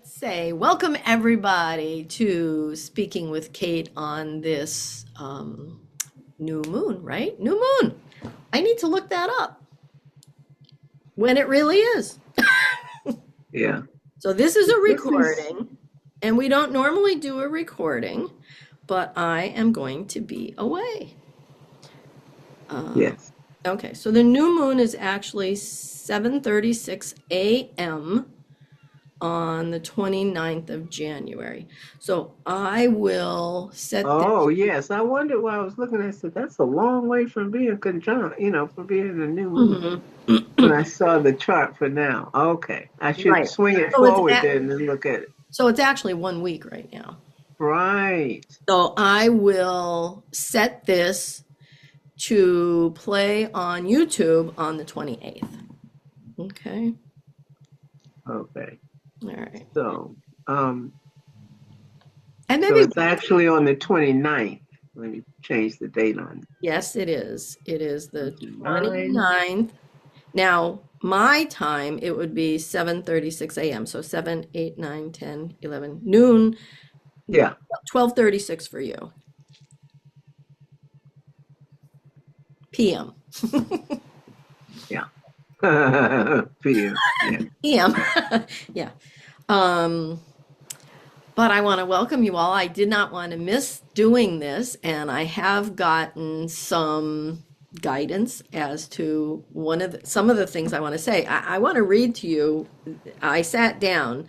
Say, welcome everybody to Speaking with Kate on this new moon, right? New moon. I need to look that up when it really is. Yeah. So, this is a This is, recording, and we don't normally do a recording, but I am going to be away. Uh, yes. okay, so the new moon is actually 7:36 a.m. on the 29th of January. So I will set this. Oh, yes. I wondered why I was looking. I said, that's a long way from being conjunct, from being a new moon. Mhm. When I saw the chart for now. Okay. I should Right. swing it So it's forward then and look at it. actually 1 week right now. Right. So I will set this to play on YouTube on the 28th. Okay. Okay. All right. So, um, And so maybe, it's actually on the 29th. Let me change the date on yes, it is. It is the 29. 29th. Now, my time, it would be 7:36 a.m. So 7, 8, 9, 10, 11, noon, Yeah. 12:36 for you. PM. Yeah. PM. Yeah. PM. Yeah. Um, but I want to welcome you all. I did not want to miss doing this, and I have gotten some guidance as to some of the things I want to say. I want to read to you. I sat down.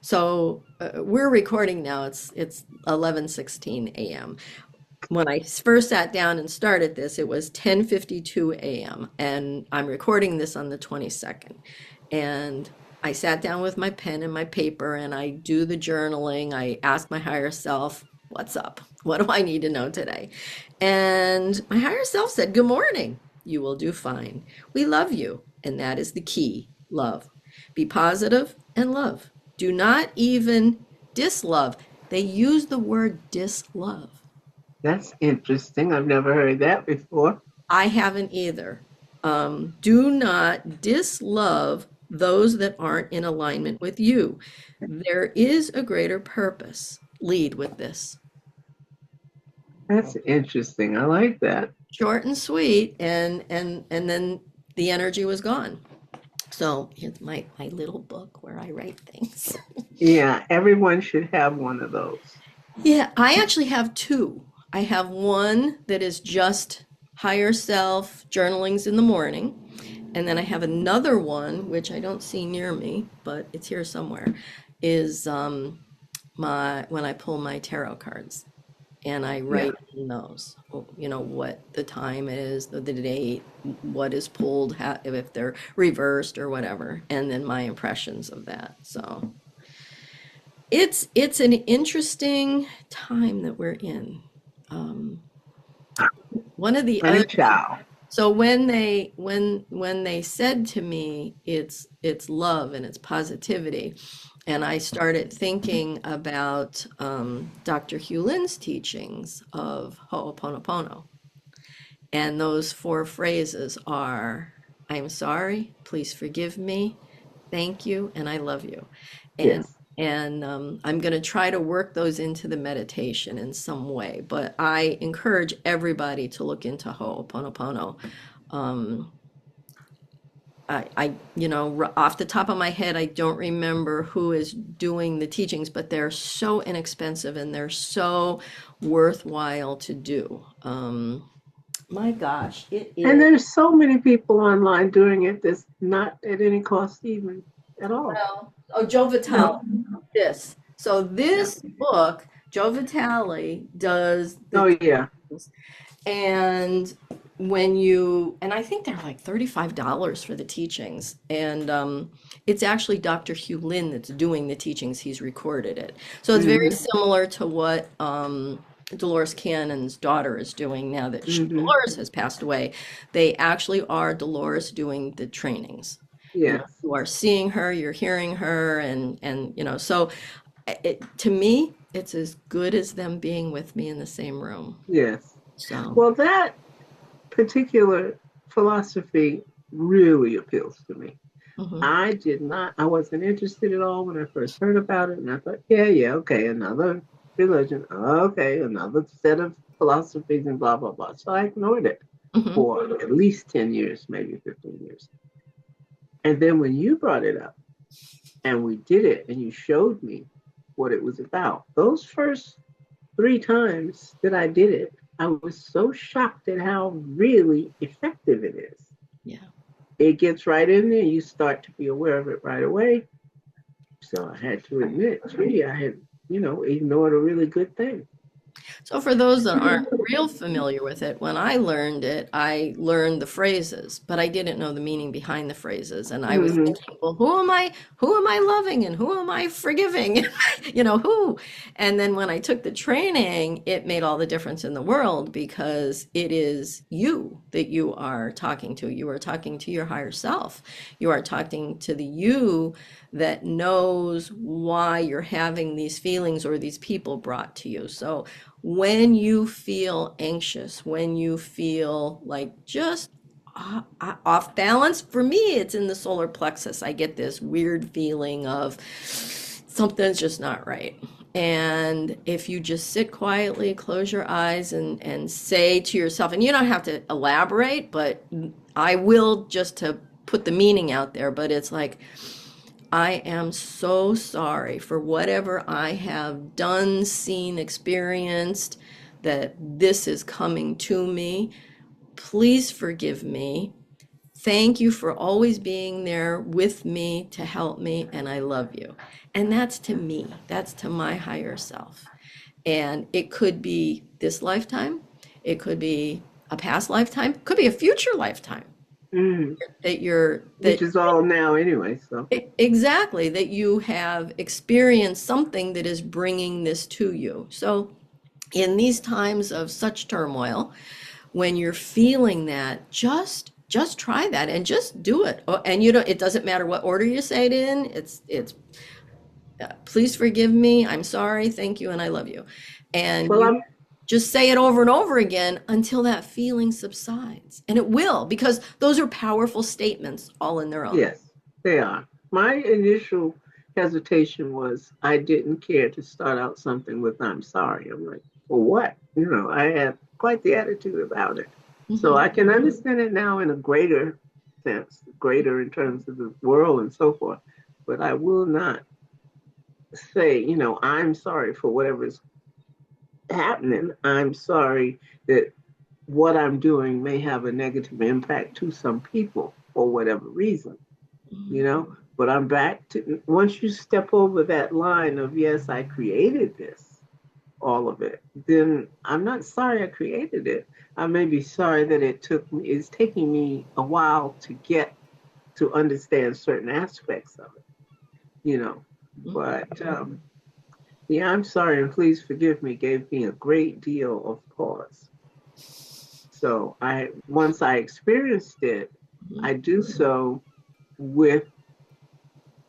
So we're recording now. It's 11:16 a.m. When I first sat down and started this, it was 10:52 a.m. and I'm recording this on the 22nd. And I sat down with my pen and my paper and I do the journaling. I ask my higher self, what's up? What do I need to know today? And my higher self said, good morning. You will do fine. We love you. And that is the key, love. Be positive and love. Do not even dislove. They use the word dislove. That's interesting. I've never heard that before. I haven't either. Do not dislove those that aren't in alignment with you. There is a greater purpose. Lead with this. That's interesting. I like that. Short and sweet, and then the energy was gone. So here's my little book where I write things. Yeah, everyone should have one of those. Yeah, I actually have two. I have one that is just higher self journalings in the morning. And then I have another one, which I don't see near me, but it's here somewhere, is my when I pull my tarot cards and I Yeah. write in those, what the time is, the date, what is pulled, if they're reversed or whatever, and then my impressions of that. So it's an interesting time that we're in. Um, one of the Honey other child. So when they said to me it's love and it's positivity, and I started thinking about Dr. Hugh Lin's teachings of Ho'oponopono, and those four phrases are I'm sorry, please forgive me, thank you, and I love you. And Yes. I'm going to try to work those into the meditation in some way, but I encourage everybody to look into Ho'oponopono. Um, off the top of my head, I don't remember who is doing the teachings, but they're so inexpensive and they're so worthwhile to do. My gosh, it And is. there's so many people online doing it that's not at any cost even at all. Well, oh, Joe Vitale, No. this. So Yeah. this book, Joe Vitale does the Oh yeah. teachings. And and I think they're like $35 for the teachings. And it's actually Dr. Hugh Lin that's doing the teachings. He's recorded it. So it's very Hmm. similar to what Dolores Cannon's daughter is doing now that Hmm. Dolores has passed away. They actually are Dolores doing the trainings. Yes. You are seeing her, you're hearing her, so to me, it's as good as them being with me in the same room. Yes. So. Well, that particular philosophy really appeals to me. Hmm. I wasn't interested at all when I first heard about it. And I thought, yeah, okay, another religion. Okay, another set of philosophies and blah, blah, blah. So I ignored it Hmm. for at least 10 years, maybe 15 years. And then when you brought it up and we did it and you showed me what it was about, those first 3 times that I did it, I was so shocked at how really effective it is. Yeah. It gets right in there. You start to be aware of it right away. So I had to admit, gee, I had, ignored a really good thing. So for those that aren't real familiar with it, when I learned it, I learned the phrases, but I didn't know the meaning behind the phrases. And I was Hmm. thinking, well, who am I loving and who am I forgiving? Who? And then when I took the training, it made all the difference in the world because it is you that you are talking to. You are talking to your higher self. You are talking to the you that knows why you're having these feelings or these people brought to you. So when you feel anxious, when you feel like just off balance, for me, it's in the solar plexus. I get this weird feeling of something's just not right. And if you just sit quietly, close your eyes, and say to yourself, and you don't have to elaborate, but I will just to put the meaning out there, but it's like, I am so sorry for whatever I have done, seen, experienced, that this is coming to me. Please forgive me. Thank you for always being there with me to help me, and I love you. And that's to me, that's to my higher self. And it could be this lifetime, it could be a past lifetime, it could be a future lifetime Hmm. that you're Which that is all now anyway. So, Exactly, that you have experienced something that is bringing this to you. So, in these times of such turmoil, when you're feeling that, just try that and just do it. Oh, and you don't, it doesn't matter what order you say it in. It's please forgive me, I'm sorry, thank you, and I love you. And well, you I'm, just say it over and over again until that feeling subsides. And it will, because those are powerful statements all in their own. yes, they are. My initial hesitation was I didn't care to start out something with "I'm sorry." I'm like, for what? I had quite the attitude about it. So Mhm. I can understand it now in a greater sense, greater in terms of the world and so forth. But I will not say, I'm sorry for whatever's happening. I'm sorry that what I'm doing may have a negative impact to some people for whatever reason, you Mhm. know. But I'm back to once you step over that line of, yes, I created this, all of it, then I'm not sorry I created it. I may be sorry that it's taking me a while to get to understand certain aspects of it, you know. Mhm. But yeah, I'm sorry and please forgive me gave me a great deal of pause. So once I experienced it, Mhm. I do so with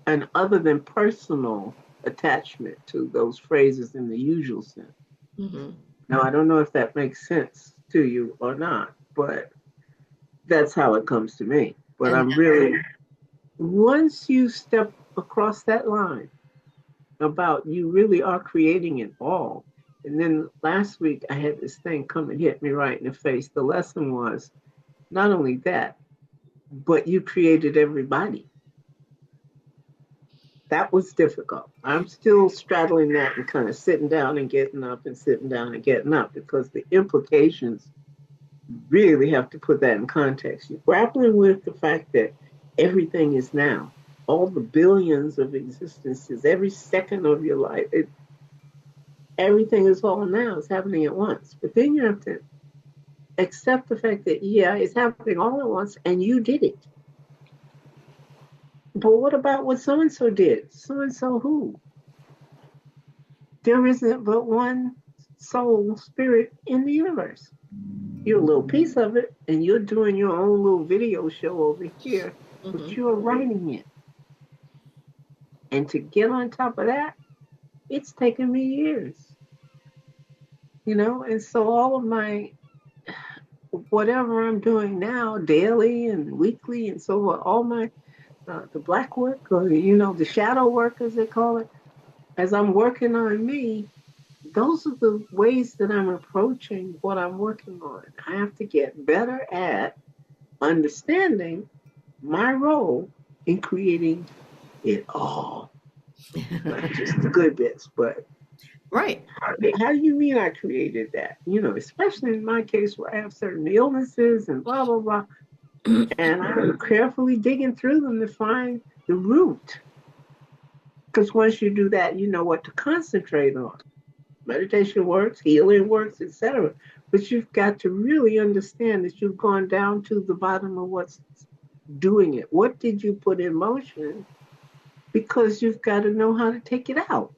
an other than personal attachment to those phrases in the usual sense. Mhm. Now, I don't know if that makes sense to you or not, but that's how it comes to me. But And I'm really, once you step across that line about you really are creating it all. And then last week I had this thing come and hit me right in the face. The lesson was not only that, but you created everybody. That was difficult. I'm still straddling that and kind of sitting down and getting up and sitting down and getting up because the implications really have to put that in context. You're grappling with the fact that everything is now, all the billions of existences, every second of your life, everything is all now. It's happening at once. But then you have to accept the fact that, yeah, it's happening all at once and you did it. But what about what so and so did? So and so who? There isn't but one soul spirit in the universe. You're a little piece of it, and you're doing your own little video show over here, but mhm. you're writing it. And to get on top of that, it's taken me years, And so all of my whatever I'm doing now, daily and weekly and so on, all my the black work, or the shadow work, as they call it. As I'm working on me, those are the ways that I'm approaching what I'm working on. I have to get better at understanding my role in creating it all, not just the good bits, but Right. how do you mean I created that? Especially in my case where I have certain illnesses and blah, blah, blah. And I'm carefully digging through them to find the root. Because once you do that, you know what to concentrate on. Meditation works, healing works, etc. But you've got to really understand that you've gone down to the bottom of what's doing it. What did you put in motion? Because you've got to know how to take it out.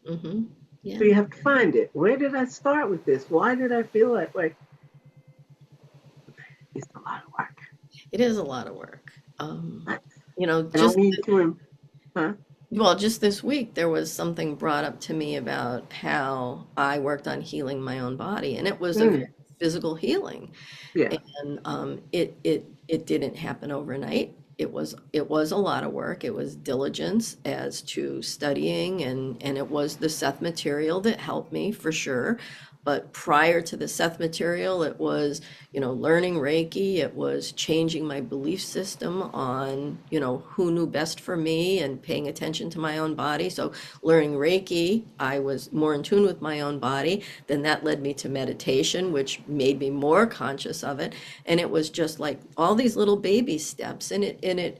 Mm-hmm. So Yeah. you have to find it. Where did I start with this? Why did I feel that way? It's a lot of work. It is a lot of work. I, I don't Just mean to, huh? well, just this week there was something brought up to me about how I worked on healing my own body, and it was a very Mm, physical healing. yeah. And it didn't happen overnight. It was a lot of work. It was diligence as to studying, and it was the Seth material that helped me for sure. But prior to the Seth material, it was, learning Reiki. It was changing my belief system on, who knew best for me and paying attention to my own body. So learning Reiki, I was more in tune with my own body. Then that led me to meditation, which made me more conscious of it. And it was just like all these little baby steps. In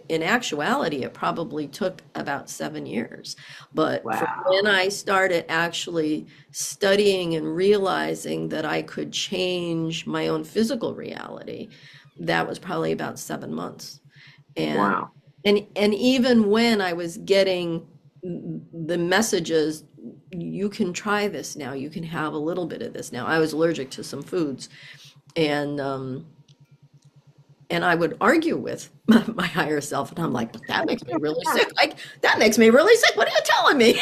actuality, it probably took about 7 years. But from when Wow. I started actually studying and realizing that I could change my own physical reality, that was probably about 7 months. And Wow. and even when I was getting the messages, you can try this now, you can have a little bit of this now. I was allergic to some foods, and I would argue with my higher self, and I'm like, but that makes me really sick. Like, that makes me really sick. What are you telling me?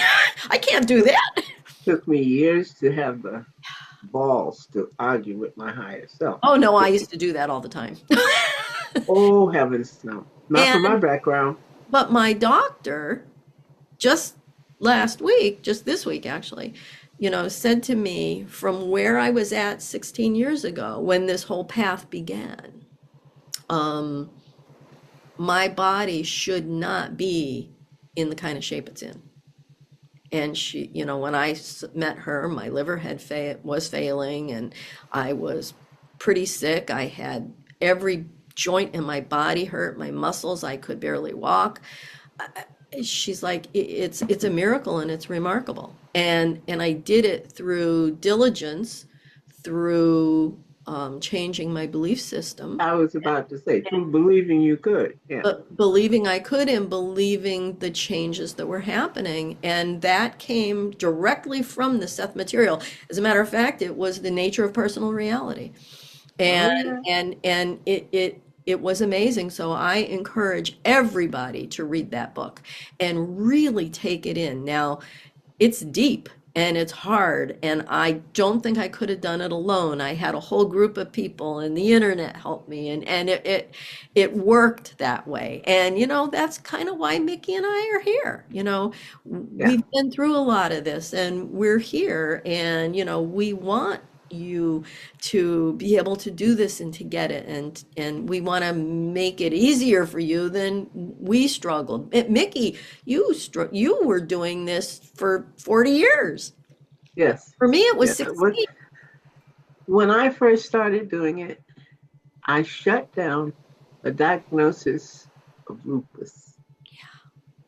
I can't do that. Took me years to have the balls to argue with my higher self. Oh no, I used to do that all the time. Oh, heavens, no. Not from my And background. but my doctor just last week, just this week actually, said to me from where I was at 16 years ago when this whole path began, um, my body should not be in the kind of shape it's in. And she, when I met her, my liver was failing, and I was pretty sick. I had every joint in my body hurt, my muscles, I could barely walk. She's like, it's a miracle and it's remarkable. And I did it through diligence, through changing my belief system, I was about to say, through believing you could. Yeah. but believing I could and believing the changes that were happening. And that came directly from the Seth material. As a matter of fact, it was the nature of personal reality. Oh, And yeah. it was amazing. So I encourage everybody to read that book and really take it in. Now, it's deep and it's hard, and I don't think I could have done it alone. I had a whole group of people, and the internet helped me, and it worked that way. And that's kind of why Mickey and I are here. Yeah. We've been through a lot of this, and we're here, and we want you to be able to do this and to get it, and we want to make it easier for you than we struggled. Mickey, you were doing this for 40 years. Yes. For me, it was Yeah. What 16. When I first started doing it, I shut down a diagnosis of lupus,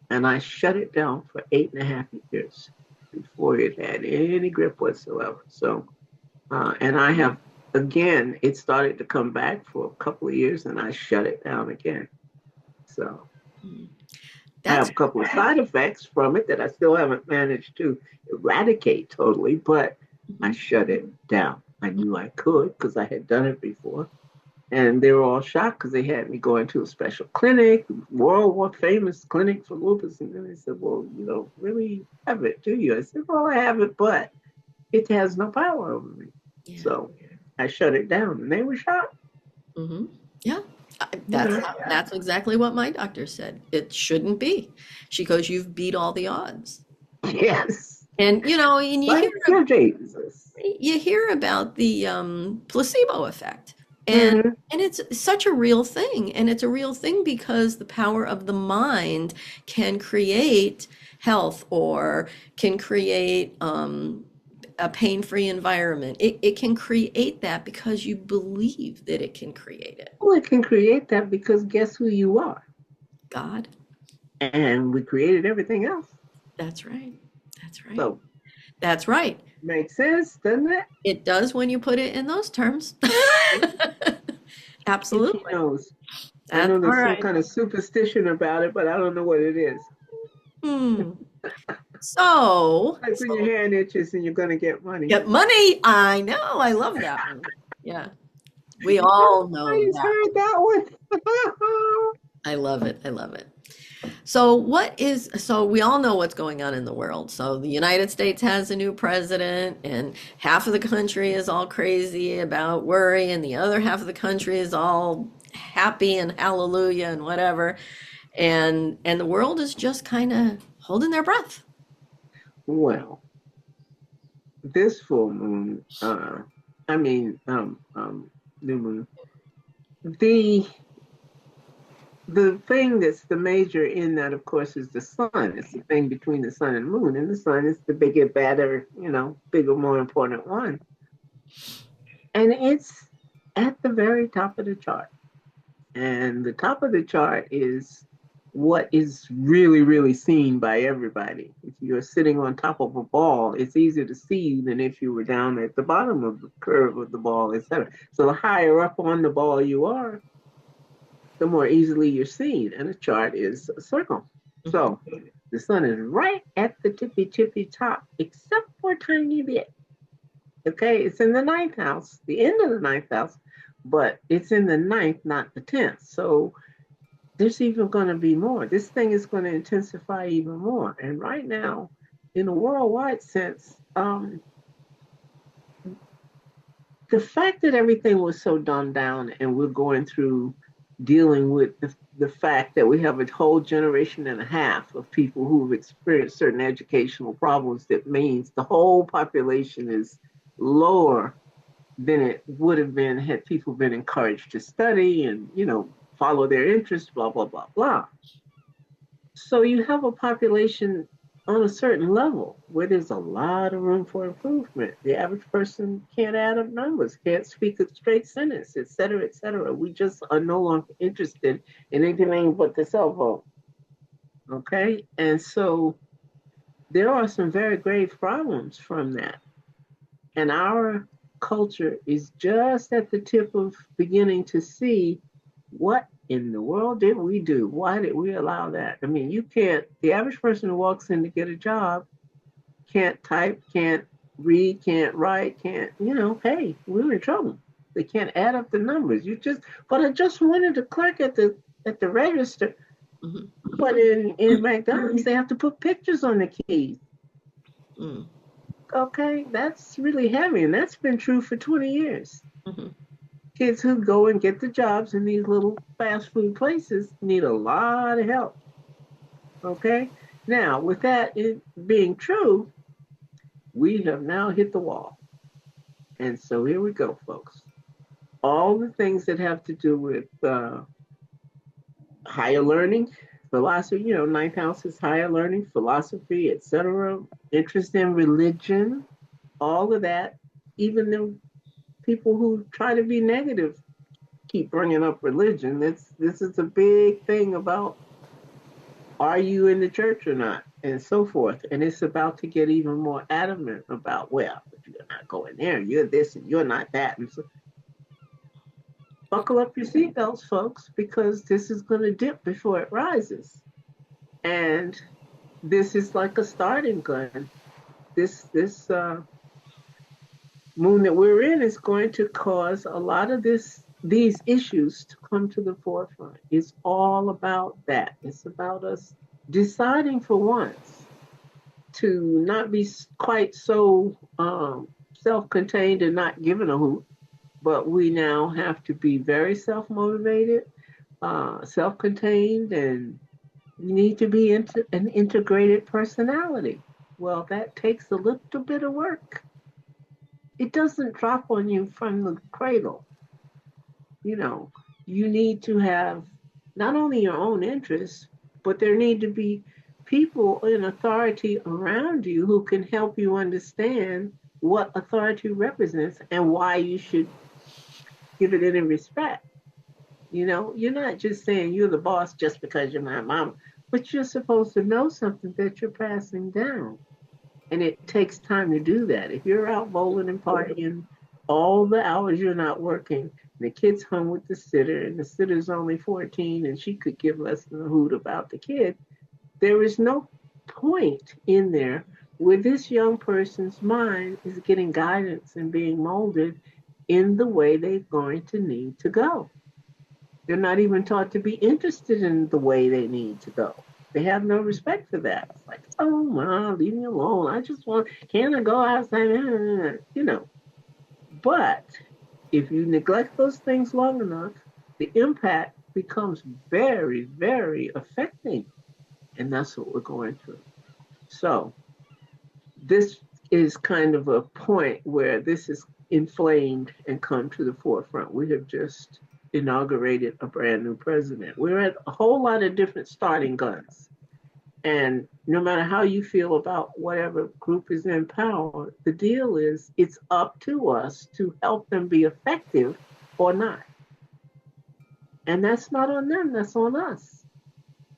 and I shut it down for 8.5 years before it had any grip whatsoever. So, and I have again, it started to come back for a couple of years, and I shut it down again. So I That's have a couple of side effects from it that I still haven't managed to eradicate totally, but I Mhm. shut it down. I knew I could because I had done it before. And they were all shocked because they had me going to a special clinic, world war famous clinic for lupus. And then they said, well, you don't really have it, do you? I said, well, I have it, but it has no power over me. Yeah. So I shut it down and they were shocked. Hmm. Yeah. You know, That's exactly what my doctor said. It shouldn't be. She goes, "You've beat all the odds." yes. And you know, and Thank you, Jesus. you hear about the placebo effect, and Hmm. it's such a real thing, and it's a real thing because the power of the mind can create health or can create a pain-free environment. It can create that because you believe that it can create it. Well, it can create that because guess who you are? God, And we created everything else. that's right. That's right. So That's right. makes sense, doesn't it? It does when you put it in those terms. Itchy Absolutely. nose. I That's know all there's some right. kind of superstition about it, but I don't know what it is. Hmm. So, Like when your hand itches and you're going to get money. get money. I know. I love that one. Yeah. We I all know just that. heard that one. I love it. I love it. So we all know what's going on in the world. So the United States has a new president, and half of the country is all crazy about worry, and the other half of the country is all happy and hallelujah and whatever. And the world is just kind of holding their breath. Well, this full moon, I mean, new moon, the the thing that's the major in that, of course, is the sun. It's the thing between the sun and moon, and the sun is the bigger, better, bigger, more important one. And it's at the very top of the chart. And the top of the chart is what is really, really seen by everybody. If you're sitting on top of a ball, it's easier to see than if you were down at the bottom of the curve of the ball, etc. So the higher up on the ball you are, the more easily you're seen. And a chart is a circle. Mhm. So the sun is right at the tippy tippy top, except for a tiny bit. Okay, it's in the ninth house, the end of the ninth house, but it's in the ninth, not the 10th. So there's even going to be more. This thing is going to intensify even more. And right now, in a worldwide sense, the fact that everything was so dumbed down and we're going through dealing with the fact that we have a whole generation and a half of people who've experienced certain educational problems, that means the whole population is lower than it would have been had people been encouraged to study and, follow their interests, blah, blah, blah, blah. So you have a population on a certain level where there's a lot of room for improvement. The average person can't add up numbers, can't speak a straight sentence, et cetera, et cetera. We just are no longer interested in anything but the cell phone. Okay. And so there are some very grave problems from that. And our culture is just at the tip of beginning to see what in the world did we do? Why did we allow that? I mean, the average person who walks in to get a job can't type, can't read, can't write, can't, hey, we're in trouble. They can't add up the numbers. But I just wanted to clerk at the register. Mhm. But in McDonald's, they have to put pictures on the keys. Mm. Okay, that's really heavy, and that's been true for 20 years. Mhm. Kids who go and get the jobs in these little fast food places need a lot of help. Okay, now with that being true, we have now hit the wall. And so here we go, folks. All the things that have to do with higher learning, philosophy, ninth house is higher learning, philosophy, etc., interest in religion, all of that, even the people who try to be negative keep bringing up religion. This is a big thing about, are you in the church or not, and so forth. And it's about to get even more adamant about, well, if you're not going there, you're this and you're not that. And so buckle up your seatbelts, folks, because this is going to dip before it rises. And this is like a starting gun. This moon that we're in is going to cause a lot of these issues to come to the forefront. It's all about that. It's about us deciding for once to not be quite so self-contained and not giving a hoot, but we now have to be very self-motivated. self-contained, and you need to be into an integrated personality. Well, that takes a little bit of work. It doesn't drop on you from the cradle. You know, you need to have not only your own interests, but there need to be people in authority around you who can help you understand what authority represents and why you should give it any respect. You know, you're not just saying you're the boss just because you're my mom, but you're supposed to know something that you're passing down. And it takes time to do that. If you're out bowling and partying all the hours you're not working, and the kid's home with the sitter, and the sitter's only 14 and she could give less than a hoot about the kid, there is no point in there where this young person's mind is getting guidance and being molded in the way they're going to need to go. They're not even taught to be interested in the way they need to go. They have no respect for that. It's like, oh, mom, leave me alone. I just want, can I go outside? You know. But if you neglect those things long enough, the impact becomes very, very affecting. And that's what we're going through. So this is kind of a point where this is inflamed and come to the forefront. We have just inaugurated a brand new president. We're at a whole lot of different starting guns. And no matter how you feel about whatever group is in power, the deal is it's up to us to help them be effective or not. And that's not on them, that's on us.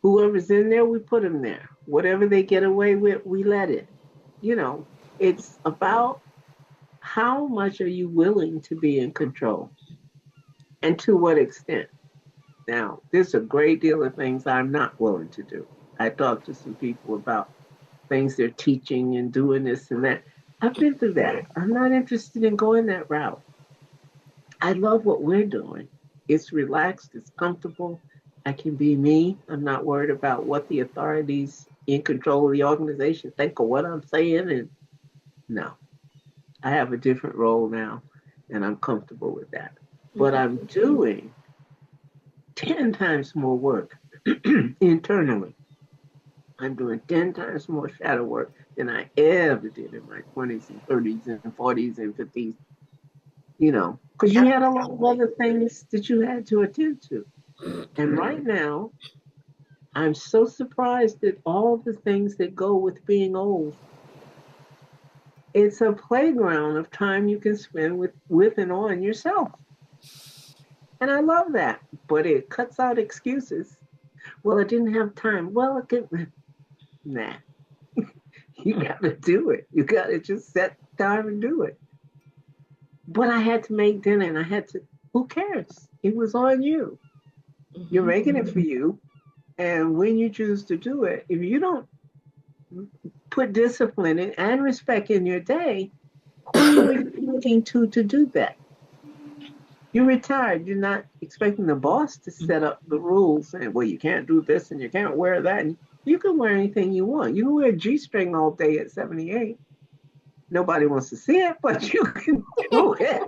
Whoever's in there, we put them there. Whatever they get away with, we let it. You know, it's about how much are you willing to be in control and to what extent. Now, there's a great deal of things I'm not willing to do. I talked to some people about things they're teaching and doing this and that. I've been through that. I'm not interested in going that route. I love what we're doing. It's relaxed, it's comfortable. I can be me. I'm not worried about what the authorities in control of the organization think of what I'm saying. And no, I have a different role now, and I'm comfortable with that. But Mhm. I'm doing 10 times more work internally. I'm doing 10 times more shadow work than I ever did in my 20s and 30s and 40s and 50s, you know, because you had a lot of Absolutely. other things that you had to attend to. And right now, I'm so surprised at all the things that go with being old. It's a playground of time you can spend with and on yourself. And I love that. But it cuts out excuses. Well, I didn't have time. Well, nah, you got to do it. You got to just set time and do it. But I had to make dinner and I had to, who cares? It was on you. You're Mhm. making it for you. And when you choose to do it, if you don't put discipline and respect in your day, who are you looking to do that? You're retired. You're not expecting the boss to set up the rules and, well, you can't do this and you can't wear that. And you can wear anything you want. You can wear a G string all day at 78. Nobody wants to see it, but you can do it.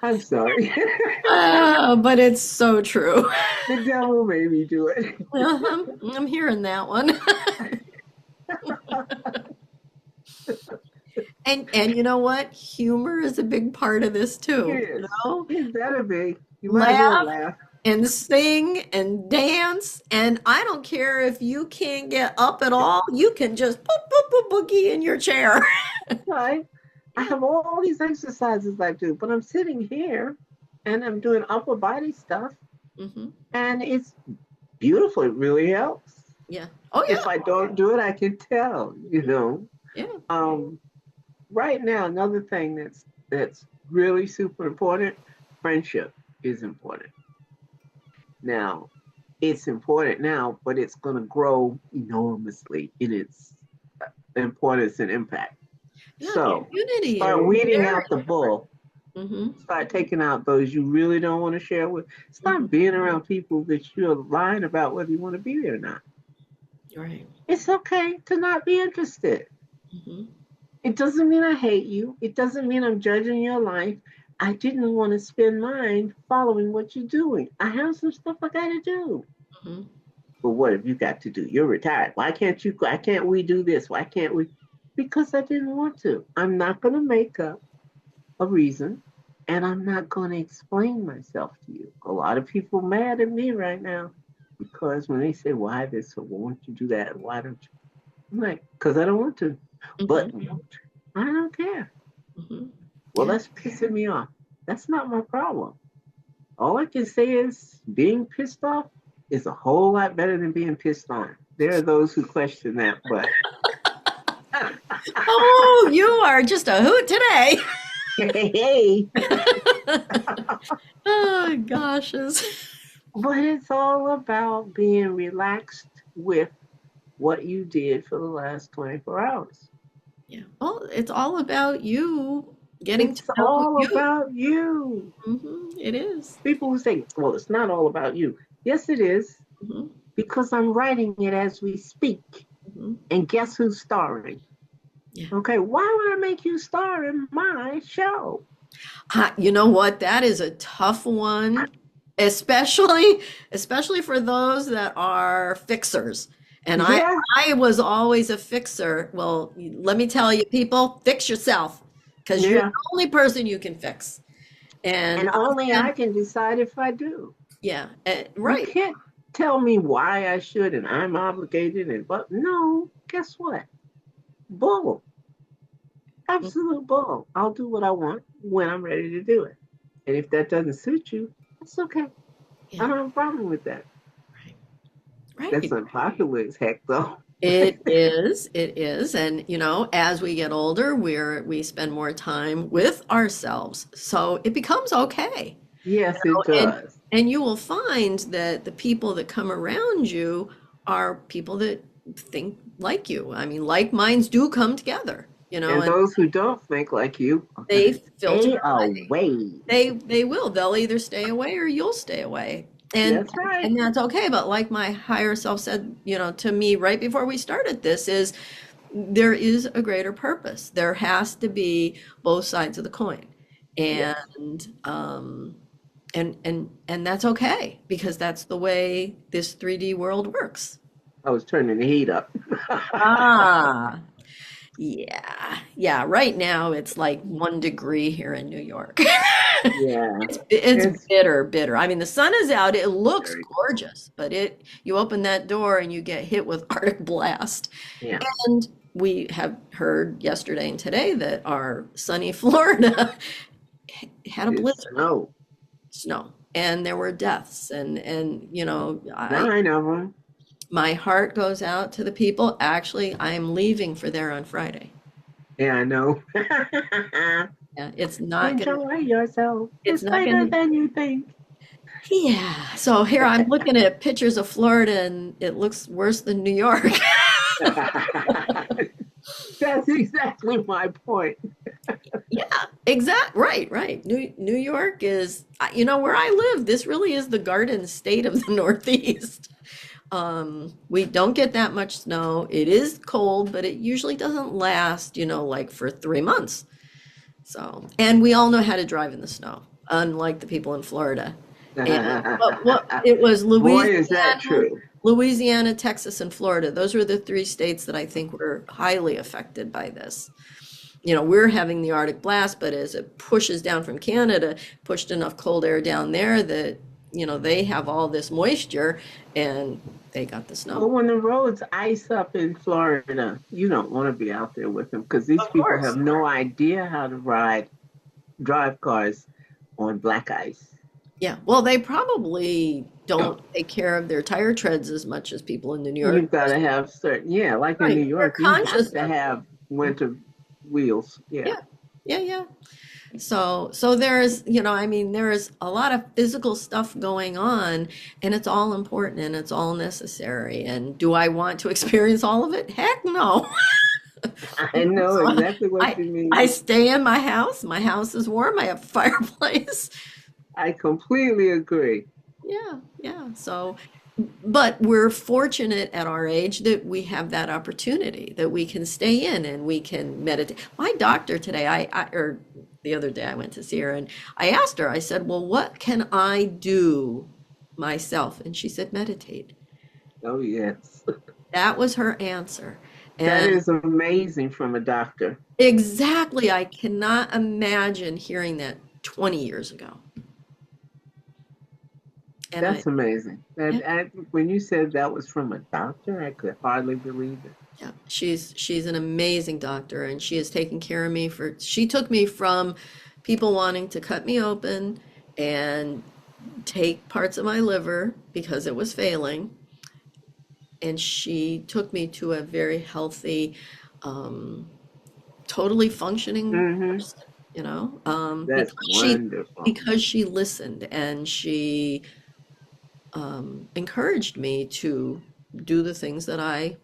I'm sorry. But it's so true. The devil made me do it. I'm hearing that one. And you know what? Humor is a big part of this It too. You is. know, It better be. You might as well laugh laugh. and sing and dance, and I don't care if you can't get up at all. You can just boop boop boop boogie in your chair. Right? I Yeah. have all these exercises I do, but I'm sitting here and I'm doing upper body stuff, Hmm. and it's beautiful. It really helps. Yeah. Oh If I don't do it, I can tell, you yeah. know. Yeah. Um, right now, another thing that's really super important, friendship is important. Now, it's important now, but it's going to grow enormously in its importance and impact. Yeah. So Community is start weeding very. out the bull. Hmm. Start taking out those you really don't want to share with. Hmm. Stop being around people that you're lying about whether you want to be there or not. Right. It's okay to not be interested. Hmm. It doesn't mean I hate you. It doesn't mean I'm judging your life. I didn't want to spend mine following what you're doing. I have some stuff I got to do. Mhm. But what have you got to do? You're retired. Why can't you? Why can't we do this? Why can't we? Because I didn't want to. I'm not going to make up a reason, and I'm not going to explain myself to you. A lot of people mad at me right now because when they say, why this, or won't you do that? Why don't you? I'm like, because I don't want to. But Mhm. I don't care. Mhm. Well, Yeah. that's pissing me off. That's not my problem. All I can say is being pissed off is a whole lot better than being pissed on. There are those who question that, but Oh, you are just a hoot today. hey, Oh, gosh. but it's all about being relaxed with what you did for the last 24 hours. Yeah. Well, it's all about you getting to It's know all you. about you. It is. People who say, well, it's not all about you. Yes, it is, Hmm. because I'm writing it as we speak. Hmm. And guess who's starring? Yeah. Okay, why would I make you star in my show? You know what? That is a tough one, especially especially for those that are fixers. And Yeah, I was always a fixer. Well, let me tell you, people, fix yourself because you're yeah. the only person you can fix. And And only I can decide if I do. yeah, You right. can't tell me why I should and I'm obligated and but no, guess what? Bull. Absolute bull. I'll do what I want when I'm ready to do it. And if that doesn't suit you, that's okay. I Yeah, don't have a problem with that. right. That's Right. unpopular as heck though. It is. And as we get older, we spend more time with ourselves. So it becomes okay. Yes, it And does. and you will find that the people that come around you are people that think like you. I mean, like minds do come together, And and those who don't think like you are going they to filter stay away. away. They will. They'll either stay away or you'll stay away. And That's right. and that's okay. But like my higher self said, to me right before we started this is there is a greater purpose. There has to be both sides of the coin. Yes. And that's okay because that's the way this 3D world works. I was turning the heat up. Ah, yeah. Yeah, right now it's like 1 degree here in New York. Yeah. It's It's bitter, bitter. I mean, the sun is out, it looks very cold. gorgeous, but you open that door and you get hit with Arctic blast. Yeah. And we have heard yesterday and today that our sunny Florida had a It's blizzard, snow. snow, and there were deaths. And 9 of them. my heart goes out to the people. Actually, I'm leaving for there on Friday. Yeah, I know. Yeah, it's not gonna, Enjoy yourself. it's It's not later gonna, than you think. yeah. So here I'm looking at pictures of Florida and it looks worse than New York. That's exactly my point. Yeah, right, right. New York is, where I live, this really is the garden state of the Northeast. We don't get that much snow. It is cold, but it usually doesn't last, like for 3 months. So, and we all know how to drive in the snow, unlike the people in Florida. And what it was Boy, is that Louisiana, true. Louisiana, Texas, and Florida. Those were the three states that I think were highly affected by this. We're having the Arctic blast, but as it pushes down from Canada, pushed enough cold air down there that, they have all this moisture and they got the Well, snow. when the roads ice up in Florida, you don't want to be out there with them because these Of people course. have no idea how to drive cars on black ice. Yeah. Well, they probably don't take care of their tire treads as much as people in New York. You've got to have certain, yeah, like in New Right. They're York, you have conscious to of have it. winter wheels. Yeah. Yeah. Yeah. Yeah. So there's, I mean, there is a lot of physical stuff going on, and it's all important and it's all necessary. And do I want to experience all of it? Heck no. I know So exactly what I you I mean. stay in my house. My house is warm. I have a fireplace. I completely agree. Yeah, yeah. So, but we're fortunate at our age that we have that opportunity, that we can stay in and we can meditate. My doctor today, the other day I went to see her and I asked her, I said, well, what can I do myself? And she said, meditate. Oh, yes. That was her answer. That And is amazing from a doctor. exactly, I cannot imagine hearing that 20 years ago. And I, That's amazing. yeah, When you said that was from a doctor, I could hardly believe it. yeah, she's an amazing doctor and she has taken care of me for, she took me from people wanting to cut me open and take parts of my liver because it was failing. And she took me to a very healthy, um, totally functioning Hmm. person, you know, That's wonderful. because she listened and she encouraged me to do the things that I,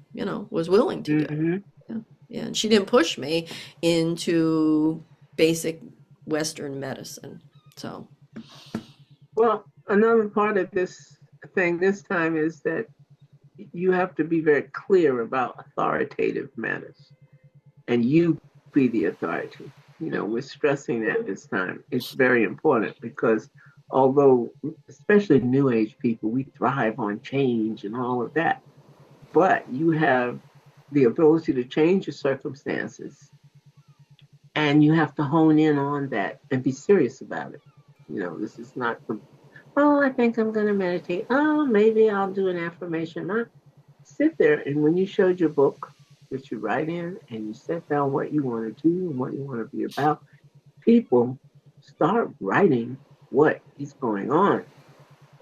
was willing to do. Hmm. Yeah. Yeah. And she didn't push me into basic Western medicine. So, Well, another part of this thing this time is that you have to be very clear about authoritative matters and you be the authority. We're stressing that this time. It's very important because although, especially new age people, we thrive on change and all of that, but you have the ability to change your circumstances and you have to hone in on that and be serious about it. This is not the, oh, I think I'm going to meditate. Oh, maybe I'll do an affirmation. Not sit there and when you showed your book that you write in and you set down what you want to do and what you want to be about, people start writing what is going on.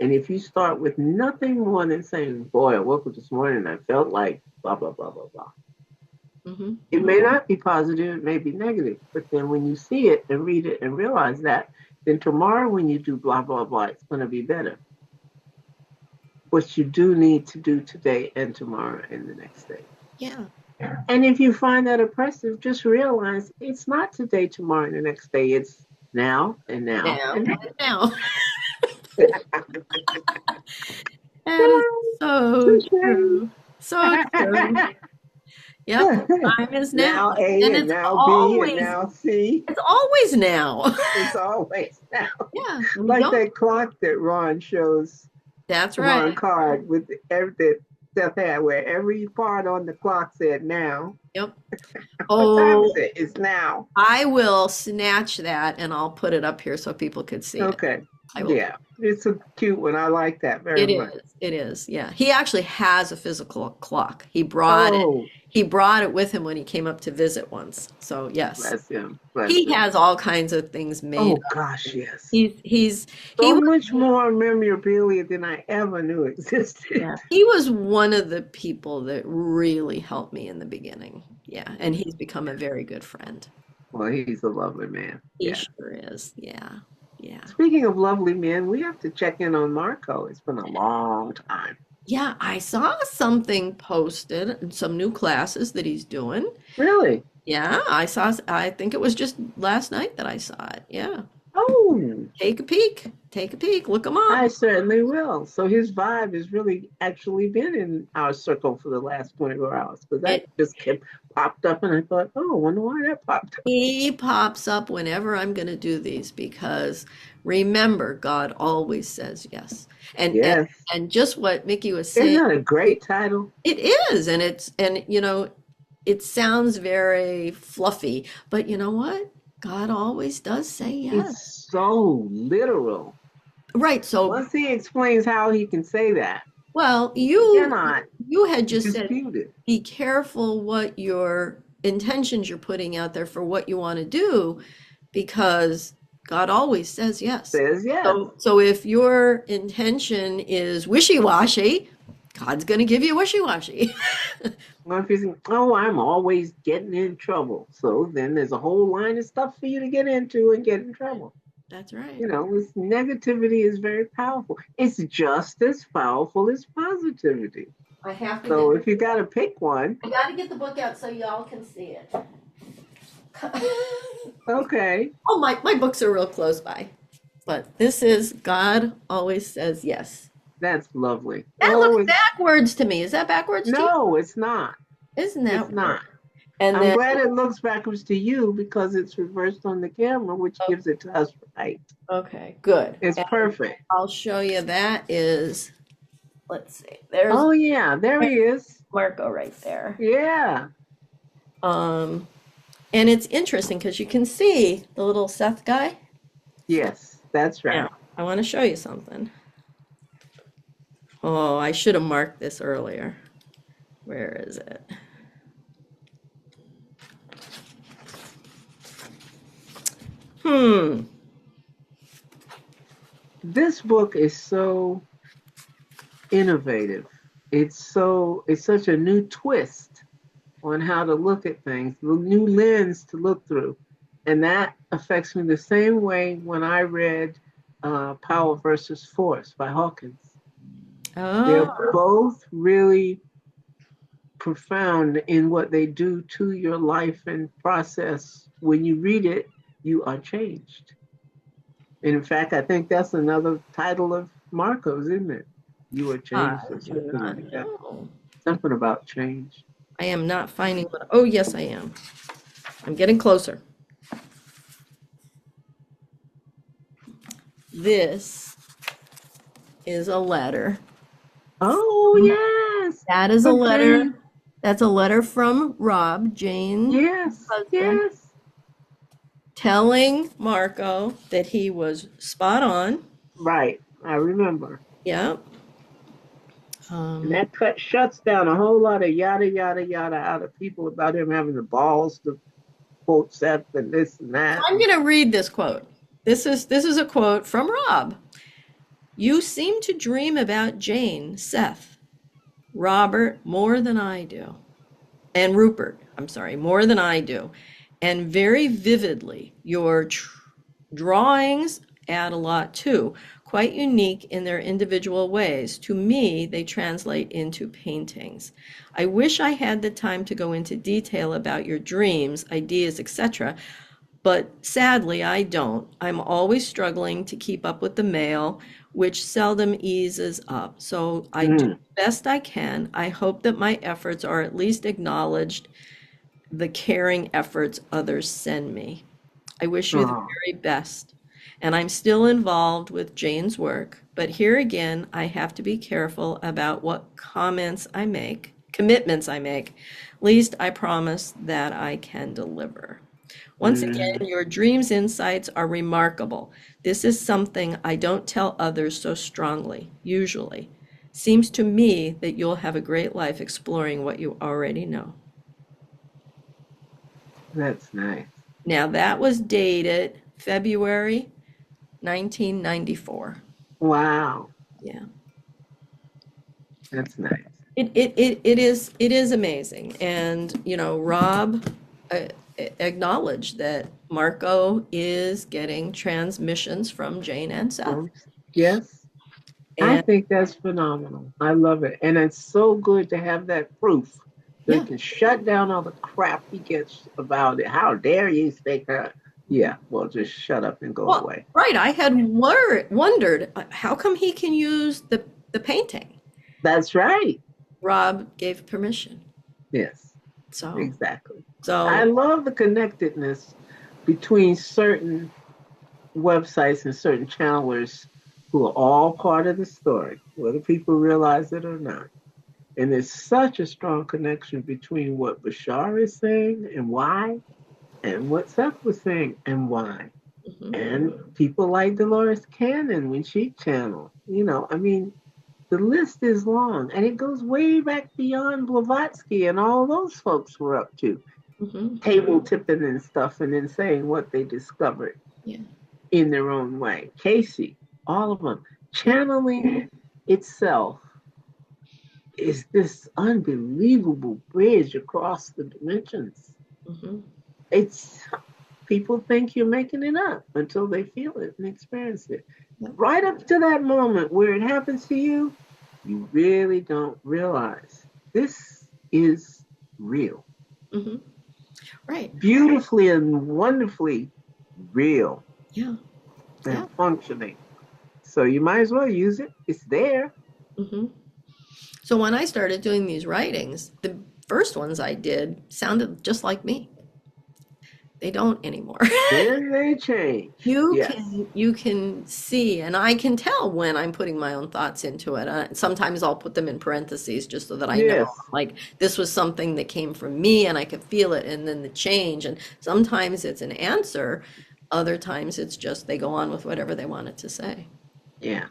And if you start with nothing more than saying, boy, I woke up this morning and I felt like blah, blah, blah, blah, blah. mhm. It may not be positive, it may be negative, but then when you see it and read it and realize that, then tomorrow when you do blah, blah, blah, it's going to be better. What you do need to do today and tomorrow and the next day. Yeah. And if you find that oppressive, just realize it's not today, tomorrow, and the next day. It's now and now Now, and now. now. That is so Touche. true. So true. Yep. Time is now. Now A And and now B and now C. it's always now. It's always now. Yeah. We Like don't. that clock that Ron shows, That's Ron right. Card with every that Seth had, where every part on the clock said now. Yep. What time is Oh, it? It's now. I will snatch that and I'll put it up here so people could see it. Okay. I will. Yeah. It's a cute one. I like that very It much. is. It is. Yeah. He actually has a physical clock. He brought it. Oh, He brought it with him when he came up to visit once. So yes, bless him. Bless he him. has all kinds of things made. Oh gosh, yes. He So was, much more memorabilia than I ever knew existed. yeah, he was one of the people that really helped me in the beginning. Yeah, and he's become a very good friend. Well, he's a lovely man. He Yeah. sure is. Yeah. Yeah. Speaking of lovely men, we have to check in on Marco. It's been a long time. Yeah, I saw something posted, some new classes that he's doing. Really? Yeah, I think it was just last night that I saw it. Yeah. Oh, Take a peek. Take a peek. Look them up. I certainly will. So his vibe has really actually been in our circle for the last 24 hours because that It just kept popped up and I thought, oh, I wonder why that popped up. He pops up whenever I'm going to do these because remember, God always says yes. And and Yes. and just what Mickey was Isn't saying, that a great title? it is, and it sounds very fluffy, but you know what? God always does say yes. It's so literal. Right. So, Once he explains how he can say that, well, you you cannot you had just said dispute it. be careful what your intentions you're putting out there for what you want to do because God always says yes. Says yes. So if your intention is wishy-washy, God's going to give you wishy-washy. Well, if you think, oh, I'm always getting in trouble. So then there's a whole line of stuff for you to get into and get in trouble. That's right. This negativity is very powerful. It's just as powerful as positivity. I have to So get if you got to pick one, I got to get the book out so y'all can see it. okay, Oh, my books are real close by. But this is God always says yes. that's lovely. That Oh, looks backwards to me. Is that backwards to you? no, it's not. Isn't that It's not. weird? And I'm then, glad it looks backwards to you because it's reversed on the camera, which oh, gives it to us right. okay, good. It's And perfect. I'll show you that is, let's see, there's Oh yeah, there he is. Marco right there. Yeah. Um, and it's interesting because you can see the little Seth guy. Yes, that's Now, right. I want to show you something. Oh, I should have marked this earlier. Where is it? Hmm. This book is so innovative. It's such a new twist on how to look at things, a new lens to look through. And that affects me the same way when I read Power versus Force by Hawkins. They're Oh, both really profound in what they do to your life and process. When you read it, you are changed. And in fact, I think that's another title of Marco's, isn't it? You are I changed or do something not like that. know. Something about change. I am not finding what, oh, yes, I am. I'm getting closer. This is a letter. Oh, yes. That is a For letter. Jane. That's a letter from Rob, Jane's Yes, husband, yes. telling Marco that he was spot on. Right. I remember. Yep. And Um, that cut shuts down a whole lot of yada, yada, yada out of people about him having the balls to quote Seth and this and that. I'm going to read this quote. This is a quote from Rob. You seem to dream about Jane, Seth, Robert more than I do. And Rupert, I'm sorry, more than I do. And very vividly, your drawings add a lot too, quite unique in their individual ways. To me, they translate into paintings. I wish I had the time to go into detail about your dreams, ideas, etc., but sadly, I don't. I'm always struggling to keep up with the mail, which seldom eases up. So I do Mm. the best I can. I hope that my efforts are at least acknowledged, the caring efforts others send me. I wish you the Oh. very best. And I'm still involved with Jane's work, but here again, I have to be careful about what commitments I make. Least I promise that I can deliver. Once again, Mm. your dreams insights are remarkable. This is something I don't tell others so strongly, usually. Seems to me that you'll have a great life exploring what you already know. That's nice. Now, that was dated February 1994. Wow. Yeah. That's nice. It is amazing. And, Rob uh, acknowledged that Marco is getting transmissions from Jane and Seth. Um, yes. I And think that's phenomenal. I love it. And it's so good to have that proof so he yeah. can shut down all the crap he gets about it. How dare you say that? Yeah, well, just shut up and go Well, away. right. I had wondered how come he can use the painting. That's right. Rob gave permission. Yes, So, exactly. I so love the connectedness between certain websites and certain channelers who are all part of the story, whether people realize it or not. And there's such a strong connection between what Bashar is saying and why, and what Seth was saying and why. mhm, And people like Dolores Cannon when she channeled. I mean, the list is long and it goes way back beyond Blavatsky and all those folks were up to mhm, table tipping and stuff and then saying what they discovered yeah, in their own way. Casey, all of them. yeah, Channeling itself is this unbelievable bridge across the dimensions. mhm, It's people think you're making it up until they feel it and experience it. yeah, Right up to that moment where it happens to you, you really don't realize this is real. mhm, right, Beautifully and wonderfully real yeah, yeah, and functioning. So you might as well use it. It's there. mhm. So when I started doing these writings, first ones I did sounded just like me. They don't anymore. Then they change. Yes. You can see, and I can tell when I'm putting my own thoughts into it. Sometimes I'll put them in parentheses just so that I know, Yes. like, this was something that came from me and I could feel it, and then the change. And sometimes it's an answer, other times it's just they go on with whatever they wanted to say. Yeah.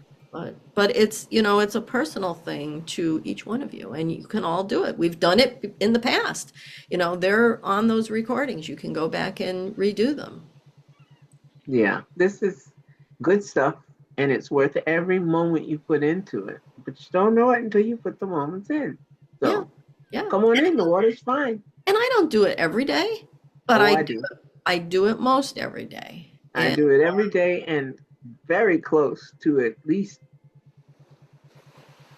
But it's, it's a personal thing to each one of you, and you can all do it. We've done it in the past. They're on those recordings. You can go back and redo them. Yeah. This is good stuff, and it's worth every moment you put into it. But you don't know it until you put the moments in. Yeah, So yeah. come on in. The water's fine. And I don't do it every day, but Oh, I I do do. I do it most every day. I And do it every day and very close to at least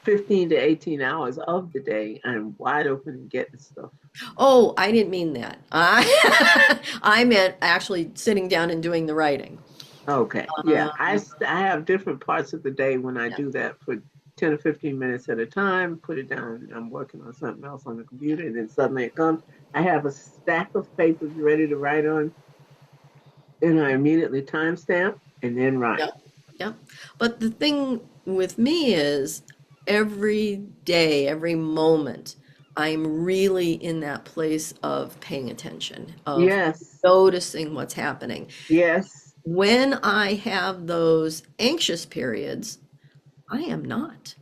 15 to 18 hours of the day. I'm wide open and getting stuff. oh, I didn't mean that. I meant actually sitting down and doing the writing. Okay. Yeah. Um, I have different parts of the day when I yeah. do that for 10 or 15 minutes at a time, put it down. I'm working on something else on the computer, and then suddenly it comes. I have a stack of papers ready to write on, and I immediately timestamp and then Yeah. write. Yeah. But the thing with me is every day, every moment, I'm really in that place of paying attention, of Yes. noticing what's happening. Yes. When I have those anxious periods, I am not.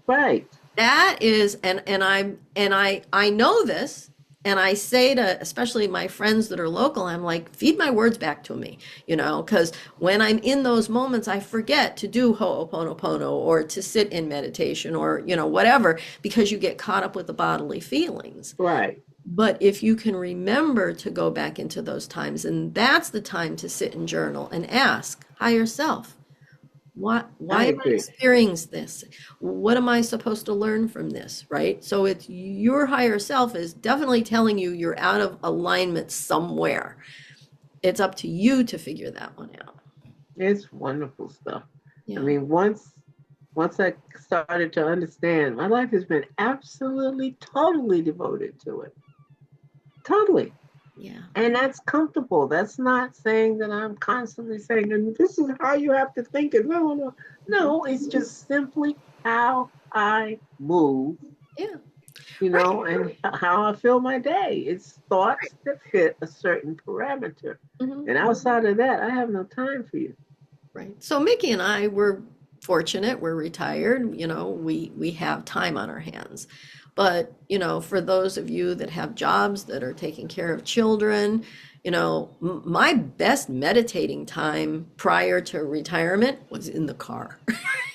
Right. That is, and I know this, and I say to especially my friends that are local, I'm like, feed my words back to me, because when I'm in those moments, I forget to do Ho'oponopono or to sit in meditation or whatever, because you get caught up with the bodily feelings. Right. But if you can remember to go back into those times, and that's the time to sit and journal and ask higher self, why I am I agree. experiencing this? What am I supposed to learn from this, right? So it's your higher self is definitely telling you you're out of alignment somewhere. It's up to you to figure that one out. It's wonderful stuff. I Yeah, mean, once I started to understand, my life has been absolutely totally devoted to it. Totally. yeah. And that's comfortable. That's not saying that I'm constantly saying, and this is how you have to think it. No, no. Mhm. No, it's just simply how I move, Yeah, right. and how I feel my day. It's thoughts that fit a certain parameter. Mhm. And outside of that, I have no time for you. Right. So Mickey and I were fortunate. We're retired. We have time on our hands. But, for those of you that have jobs that are taking care of children, my best meditating time prior to retirement was in the car.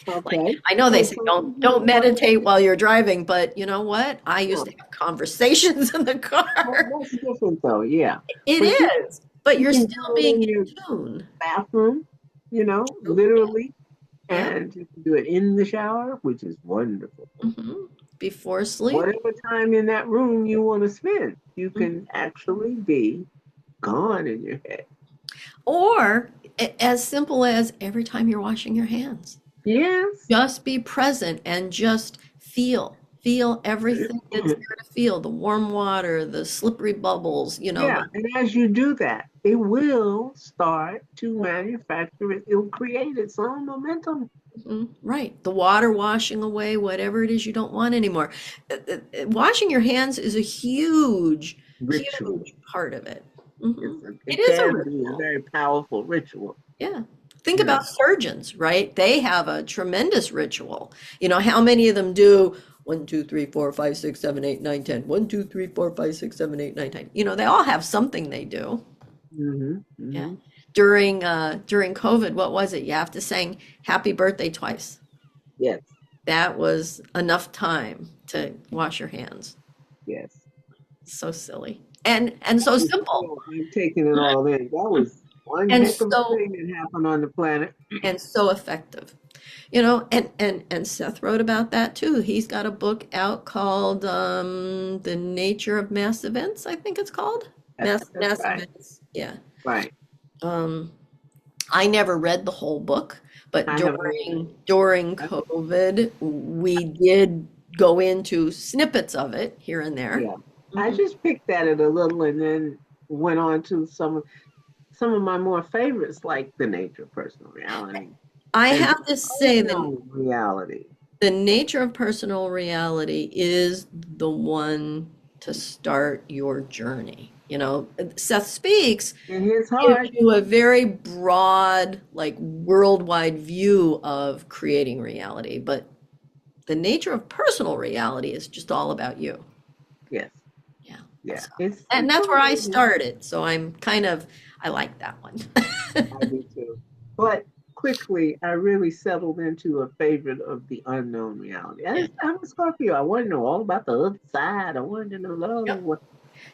Like, Okay. I know they So say some don't people want meditate while you're driving, but you know what? I used to to. have conversations in the car. That's different though, yeah. It But is, but you you're can do still it being in your in tune. bathroom, Oh, literally, yeah. and you can do it in the shower, which is wonderful. Before sleep. Whatever time in that room you want to spend, you Mhm. can actually be gone in your head. Or as simple as every time you're washing your hands, Yes. just be present and just feel everything that's there to feel, the warm water, the slippery bubbles, Yeah, and as you do that, it will start to manufacture it. It'll create its own momentum. right, the water washing away whatever it is you don't want anymore. Washing your hands is a huge, Ritual. huge part of it. Mhm. It It is a can be a ritual. very powerful ritual. Yeah. Think You about know, surgeons, right? They have a tremendous ritual. How many of them do 1, 2, 3, 4, 5, 6, 7, 8, 9, 10? 1, 2, 3, 4, 5, 6, 7, 8, 9, 10. They all have something they do. hmm Yeah. hmm During COVID, what was it? You have to sing happy birthday twice. Yes, That was enough time to wash your hands. yes. So silly. And so simple. I'm taking it all in. That was one And heck of a so thing that happened on the planet. and so effective. And Seth wrote about that too. He's got a book out called The Nature of Mass Events, I think it's called. That's Mass right. Events. Yeah. Right. Um, I never read the whole book, but I haven't. during COVID, we did go into snippets of it here and there. Yeah. I Mhm. just picked at it a little and then went on to some of my more favorites, like the nature of personal reality I and have the to say that unknown reality. the nature of personal reality is the one to start your journey. You know, Seth Speaks In his gives heart, you a very broad, like worldwide view of creating reality, but the nature of personal reality is just all about you. yes, Yeah. yeah, So, and it's that's where I amazing. started. So I'm kind of, I like that one. I do too. But quickly, I really settled into a favorite of the unknown reality. Yeah. I'm a Scorpio. I wanted to know all about the other side. I wanted to know Yep. what,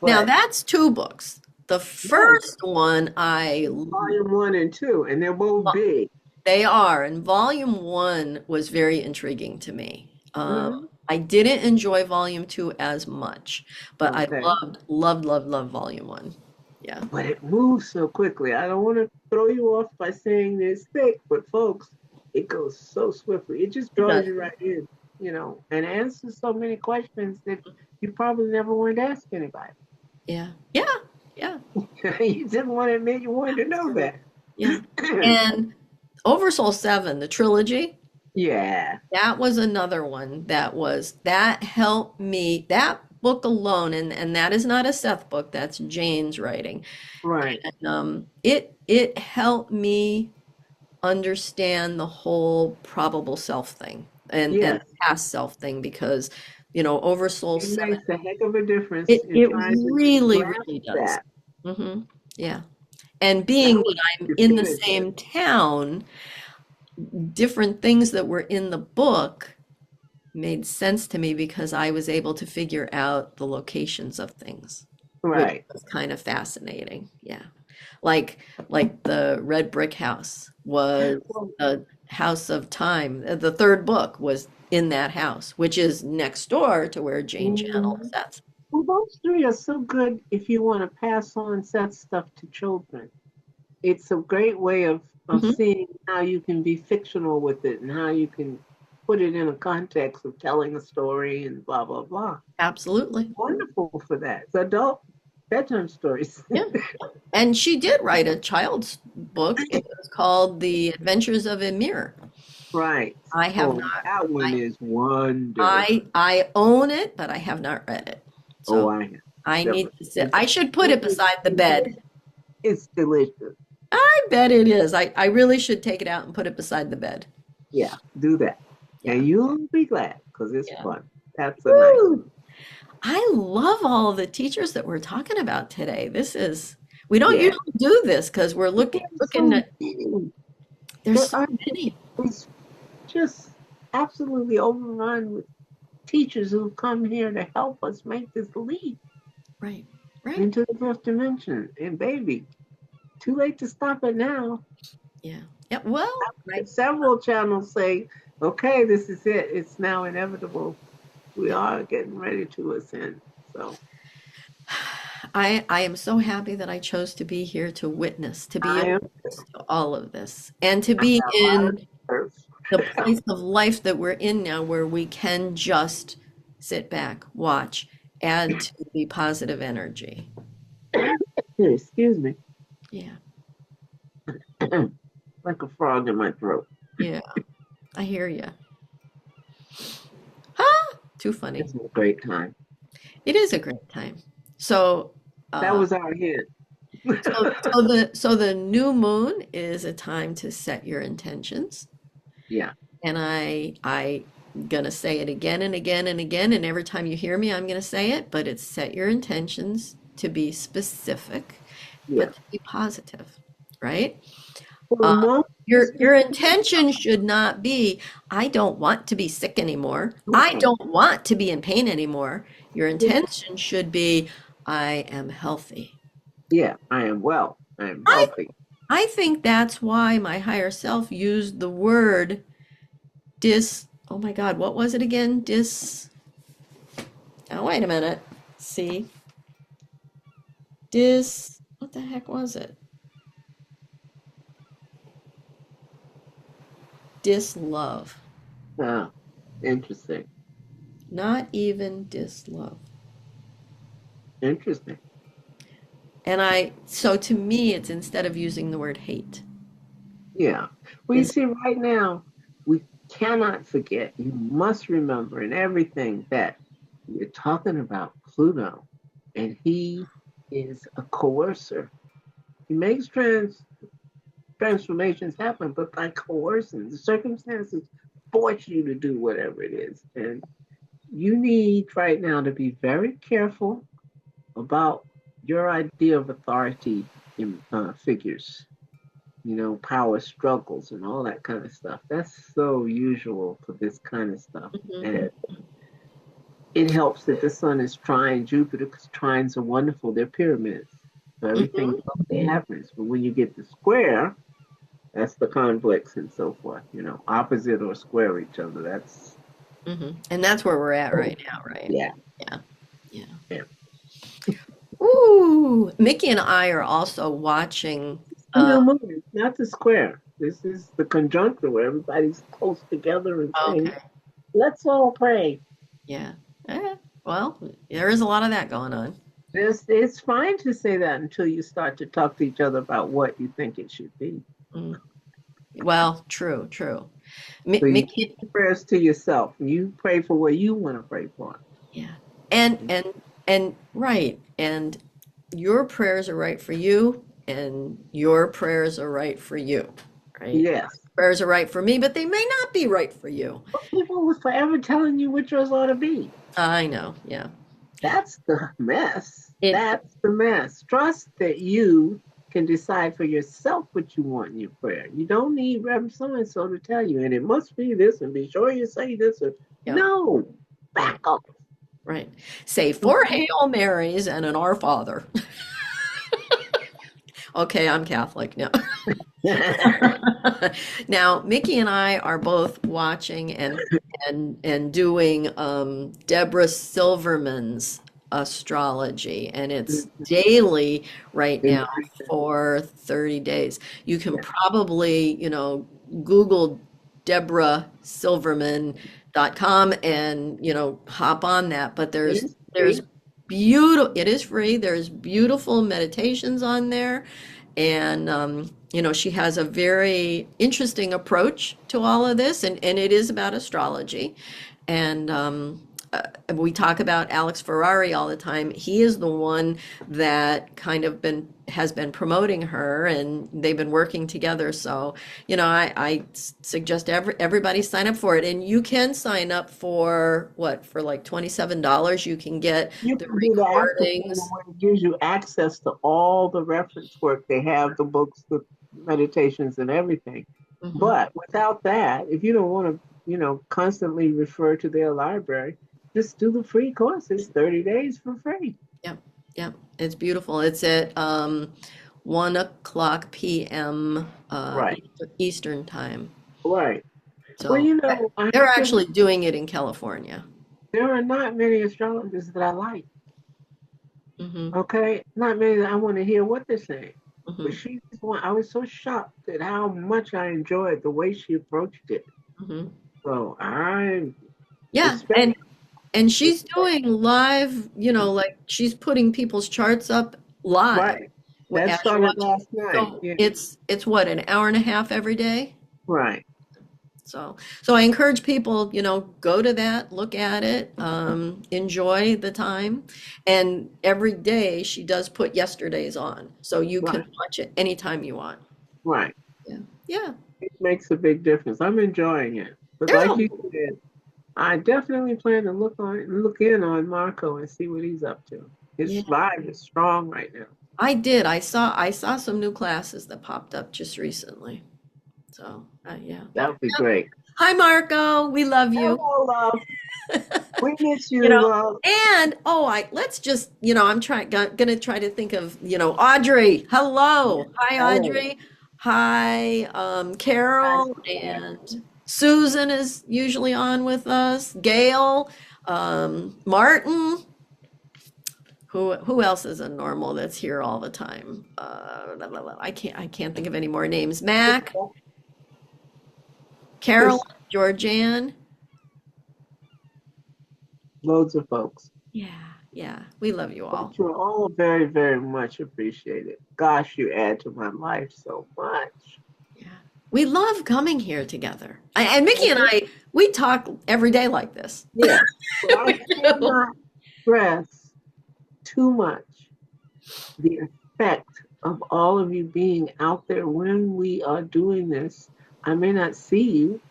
Now but that's two books. The right, first one volume one and two, and they're both big. they are, and volume one was very intriguing to me. Mhm. I didn't enjoy volume two as much, but I Okay. loved volume one. Yeah, But it moves so quickly. I don't want to throw you off by saying it's thick, but folks, it goes so swiftly. It just it draws does. you right in, and answers so many questions that you probably never wanted to ask anybody. Yeah, yeah, yeah, You didn't want to admit you wanted to know that. yeah. And Oversoul 7, the trilogy, Yeah, that was another one that helped me. That book alone, and that is not a Seth book, that's Jane's writing. right. And it helped me understand the whole probable self thing and Yes, past self thing because, Oversoul it 7, makes a heck of a difference it in it trying to really, grasp really does. that. Hmm. Yeah. And That being that was I'm in the definitive. same town, different things that were in the book made sense to me because I was able to figure out the locations of things, which Right. was kind of fascinating. Yeah. Like the red brick house was Well, a house of time. The third book was in that house, which is next door to where Jane Channel mhm. sets. Well, those three are so good if you want to pass on set stuff to children. It's a great way of Hmm. seeing how you can be fictional with it and how you can put it in a context of telling a story and blah blah blah. Absolutely. Wonderful for that. It's adult bedtime stories. Yeah. And she did write a child's book. It was called The Adventures of Emir. Right. I have Oh, not that one I is wonderful. I own it, but I have not read it. Oh, So I have. I need Definitely. to sit. I should put it beside the bed. It's delicious. I bet it is. I really should take it out and put it beside the bed. Yeah, do that. Yeah. And you'll be glad because it's Yeah. fun. That's a nice Woo! I love all of the teachers that we're talking about today. We don't Yeah. usually do this because we're There's looking so at, many. there's There so are many. it's just absolutely overrun with teachers who come here to help us make this leap Right. Right. into the fifth dimension. And baby, too late to stop it now. Yeah. Yeah. Well, right. Several channels say, okay, this is it. It's now inevitable. We Yeah. are getting ready to ascend. So I am so happy that I chose to be here to witness, to be a I am witness to all of this, and to I be have a lot of in nerves. the place of life that we're in now where we can just sit back, watch, add to the positive energy. Excuse me. Yeah. Like a frog in my throat. Yeah. I hear you. Huh? Too funny. It's a great time. It is a great time. So, That uh, was our hint. so the new moon is a time to set your intentions. Yeah. And I gonna say it again and again and again, and every time you hear me, I'm gonna say it, but it's set your intentions to be specific, Yeah. but to be positive, right? Well, Uh, no your specific. intention should not be, I don't want to be sick anymore. I don't want to be in pain anymore. Your Yeah. intention should be, I am healthy. Yeah. I am well. I am I healthy. I think that's why my higher self used the word oh my God, what was it again? Oh, wait a minute. See, what the heck was it? Dislove. Ah, interesting. Not even dislove. Interesting. And so to me, it's instead of using the word hate. Yeah. Well, you Is see, right now, we cannot forget, you must remember in everything that you're talking about Pluto, and he is a coercer. He makes transformations happen, but by coercing, the circumstances force you to do whatever it is. And you need right now to be very careful about your idea of authority in figures, power struggles and all that kind of stuff. That's so usual for this kind of stuff. Mhm, And it helps that the sun is trine Jupiter because trines are wonderful. They're pyramids. So everything mhm, happens. But when you get the square, that's the conflicts and so forth, opposite or square each other. That's, mhm. And that's where we're at right now, right? yeah, Yeah, yeah. yeah. Ooh, Mickey and I are also watching. The Uh, new moon, not the square. This is the conjuncture where everybody's close together and saying, okay, let's all pray. yeah. Well, there is a lot of that going on. It's fine to say that until you start to talk to each other about what you think it should be. Mm. Well, true, true. So you keep Mickey, the prayers to yourself. You pray for what you want to pray for. yeah. And right. And your prayers are right for you, and your prayers are right for you, right? Yes. Prayers are right for me, but they may not be right for you. But people were forever telling you what yours ought to be. I know, yeah. That's the mess. It, That's the mess. Trust that you can decide for yourself what you want in your prayer. You don't need Reverend so and so to tell you, and it must be this, and be sure you say this. Or, yeah, no, right, back up. right. Say four Hail Marys and an Our Father. Okay, I'm Catholic now. Now, Mickey and I are both watching and doing Deborah Silverman's astrology, and it's daily right now for 30 days. You can probably, Google deborahsilverman.com and, hop on that, but It's there's free. beautiful, it is free. There's beautiful meditations on there. And, she has a very interesting approach to all of this, and it is about astrology. And we talk about Alex Ferrari all the time. He is the one that kind of has been promoting her, and they've been working together. So, I suggest everybody sign up for it. And you can sign up for what, for like $27, you can get You the can do the active thing recordings. where it gives you access to all the reference work. They have the books, the meditations, and everything. Mhm. But without that, if you don't want to, constantly refer to their library, just do the free course. It's 30 days for free. Yep, yep. It's beautiful. It's at 1 o'clock p.m. Right, Eastern time. right. Well, So I they're have to, actually doing it in California. there are not many astrologers that I like. Hmm. Okay, not many that I want to hear what they're saying. But Hmm. she's one. I was so shocked at how much I enjoyed the way she approached it. Hmm. So I Yeah, respect, and she's respect. doing live, like she's putting people's charts up live Right. That as you're started watching. last night. So Yeah. it's what, an hour and a half every day? Right. So I encourage people, go to that, look at it, enjoy the time. And every day she does put yesterday's on, so you can Right. watch it anytime you want. Right. Yeah. Yeah. It makes a big difference. I'm enjoying it. But like Yeah. you said, I definitely plan to look in on Marco and see what he's up to. His Yeah. vibe is strong right now. I did. I saw some new classes that popped up just recently. So, yeah. That would be great. Hi, Marco. We love you. Hello, love. We miss You you, know, love. and I let's just, I'm gonna try to think of, Audrey. Yeah. Hello. Hi, Hello. Audrey. Hi, Hi, Carol, Sister. and Susan is usually on with us. Gail, Martin. Who else is a normal that's here all the time? La, la, la. I can't think of any more names. Mac, Sister. Carolyn, Sister. Georgianne. Loads of folks. Yeah. Yeah, we love you all. But you're all very, very much appreciated. Gosh, you add to my life so much. Yeah. We love coming here together. And Mickey and Okay. we talk every day like this. Yeah. But I cannot stress too much the effect of all of you being out there when we are doing this. I may not see you,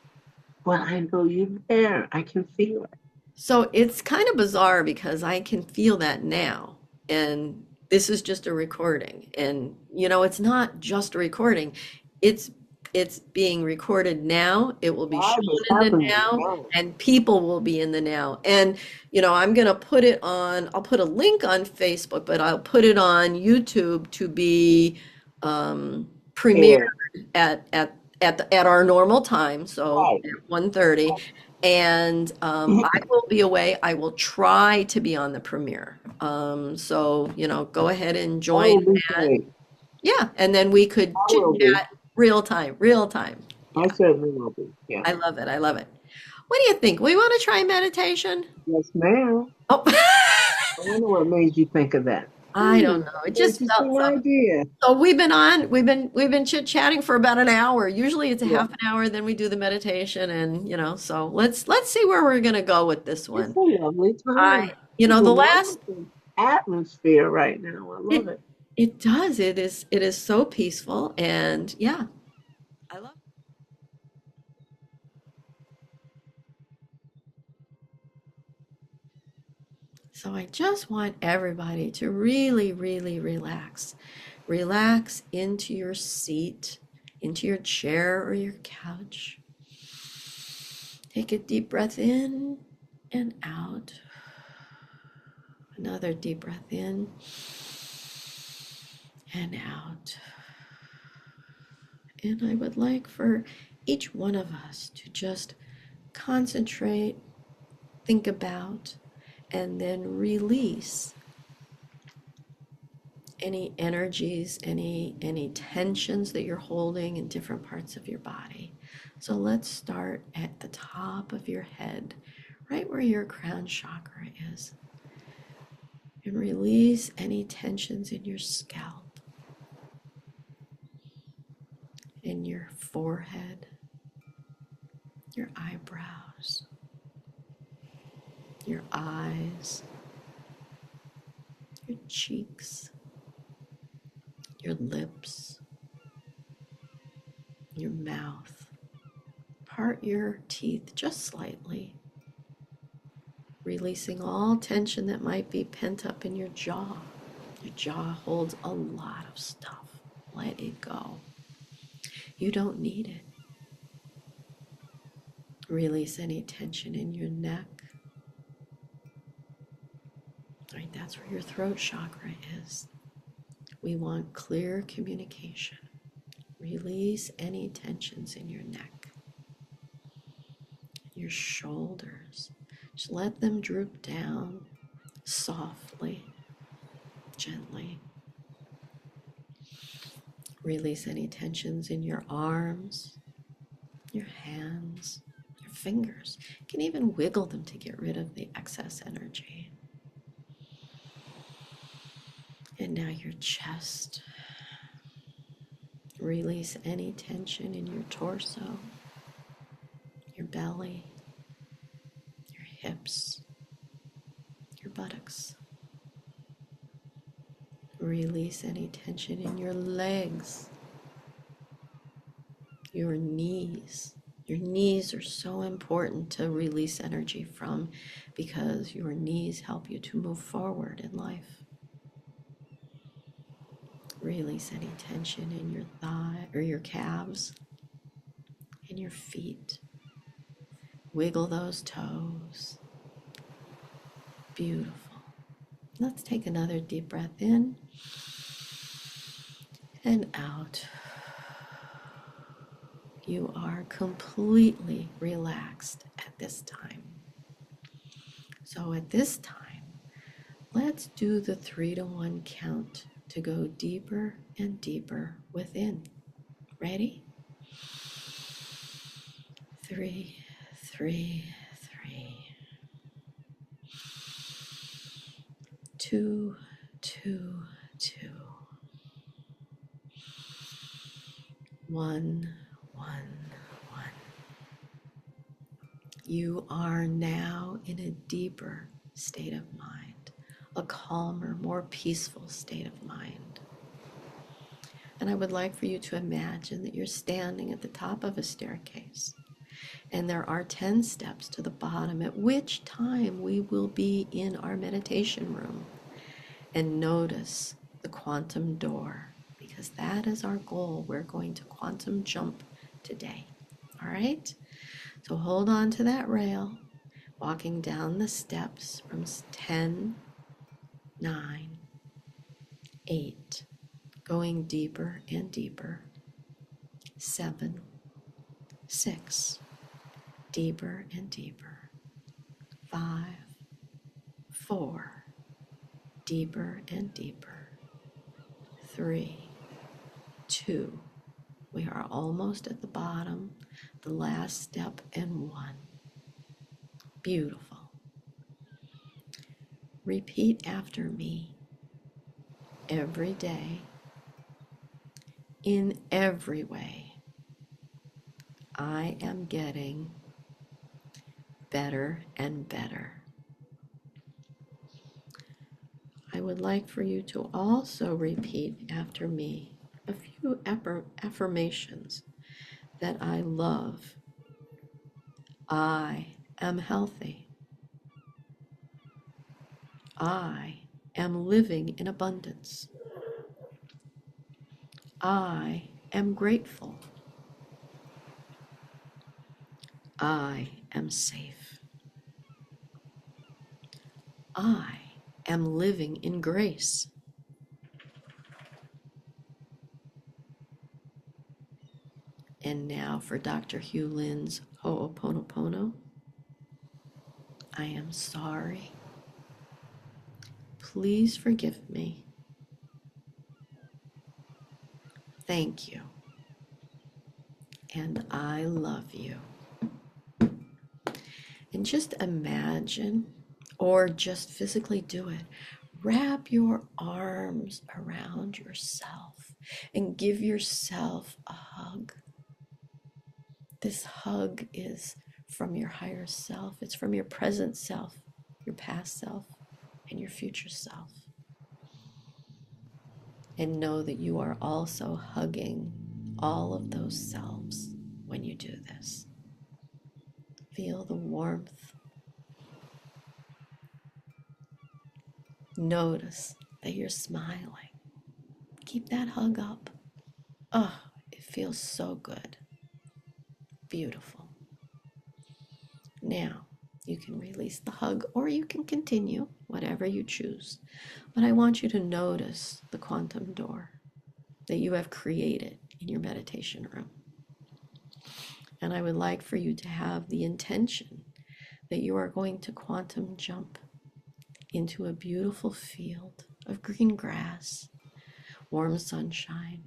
but I know you're there. I can feel it. So it's kind of bizarre because I can feel that now. And this is just a recording. And it's not just a recording. It's it's being recorded now. It will be shown Live is in the happening now now. and people will be in the now. And I'm going to put it on, I'll put a link on Facebook, but I'll put it on YouTube to be premiered Yeah. at our normal time, so Right. at 1:30. And I will be away. I will try to be on the premiere. So, go ahead and That join. will be great. Yeah, and then we could I chit will be. chat real time, real time. I Yeah, certainly will be. Yeah. I love it. I love it. What do you think? We want to try meditation? Yes, ma'am. Oh, I wonder what made you think of that. I don't know. It just felt Interesting so. idea. So we've been chit-chatting for about an hour. Usually it's a Yeah. half an hour, then we do the meditation and so let's see where we're gonna go with this It's one. a lovely I, time. you It's know, a the last wonderful atmosphere right now. I love it it. it does. It is so peaceful and yeah, I love it. So I just want everybody to really, really relax. Relax into your seat, into your chair or your couch. Take a deep breath in and out. Another deep breath in and out. And I would like for each one of us to just concentrate, think about, and then release any energies, any tensions that you're holding in different parts of your body. So let's start at the top of your head, right where your crown chakra is, and release any tensions in your scalp, in your forehead, your eyebrows, your eyes, your cheeks, your lips, your mouth. Part your teeth just slightly, releasing all tension that might be pent up in your jaw. Your jaw holds a lot of stuff. Let it go. You don't need it. Release any tension in your neck. Right, that's where your throat chakra is. We want clear communication. Release any tensions in your neck, your shoulders. Just let them droop down softly, gently. Release any tensions in your arms, your hands, your fingers. You can even wiggle them to get rid of the excess energy. And now your chest. Release any tension in your torso, your belly, your hips, your buttocks. Release any tension in your legs, your knees. Your knees are so important to release energy from because your knees help you to move forward in life. Release any tension in your thigh or your calves, in your feet. Wiggle those toes. Beautiful. Let's take another deep breath in and out. You are completely relaxed at this time. So at this time, let's do the 3 to 1 count to go deeper and deeper within. Ready? 3, 3, 3. 2, 2, 2. 1, 1, 1. You are now in a deeper state of mind, a calmer, more peaceful state of mind. And I would like for you to imagine that you're standing at the top of a staircase and there are 10 steps to the bottom, at which time we will be in our meditation room. And notice the quantum door, because that is our goal. We're going to quantum jump today. All right? So hold on to that rail, walking down the steps from 10, 9, 8, going deeper and deeper. 7, 6, deeper and deeper. 5, 4, deeper and deeper. 3, 2, we are almost at the bottom, the last step, and 1. Beautiful. Repeat after me every day, in every way. I am getting better and better. I would like for you to also repeat after me a few affirmations that I love. I am healthy. I am living in abundance. I am grateful. I am safe. I am living in grace. And now for Dr. Hugh Lin's Ho'oponopono. I am sorry. Please forgive me. Thank you. And I love you. And just imagine, or just physically do it. Wrap your arms around yourself and give yourself a hug. This hug is from your higher self. It's from your present self, your past self, and your future self. And know that you are also hugging all of those selves when you do this. Feel the warmth. Notice that you're smiling. Keep that hug up. Oh, it feels so good. Beautiful. Now, you can release the hug or you can continue, whatever you choose. But I want you to notice the quantum door that you have created in your meditation room. And I would like for you to have the intention that you are going to quantum jump into a beautiful field of green grass, warm sunshine,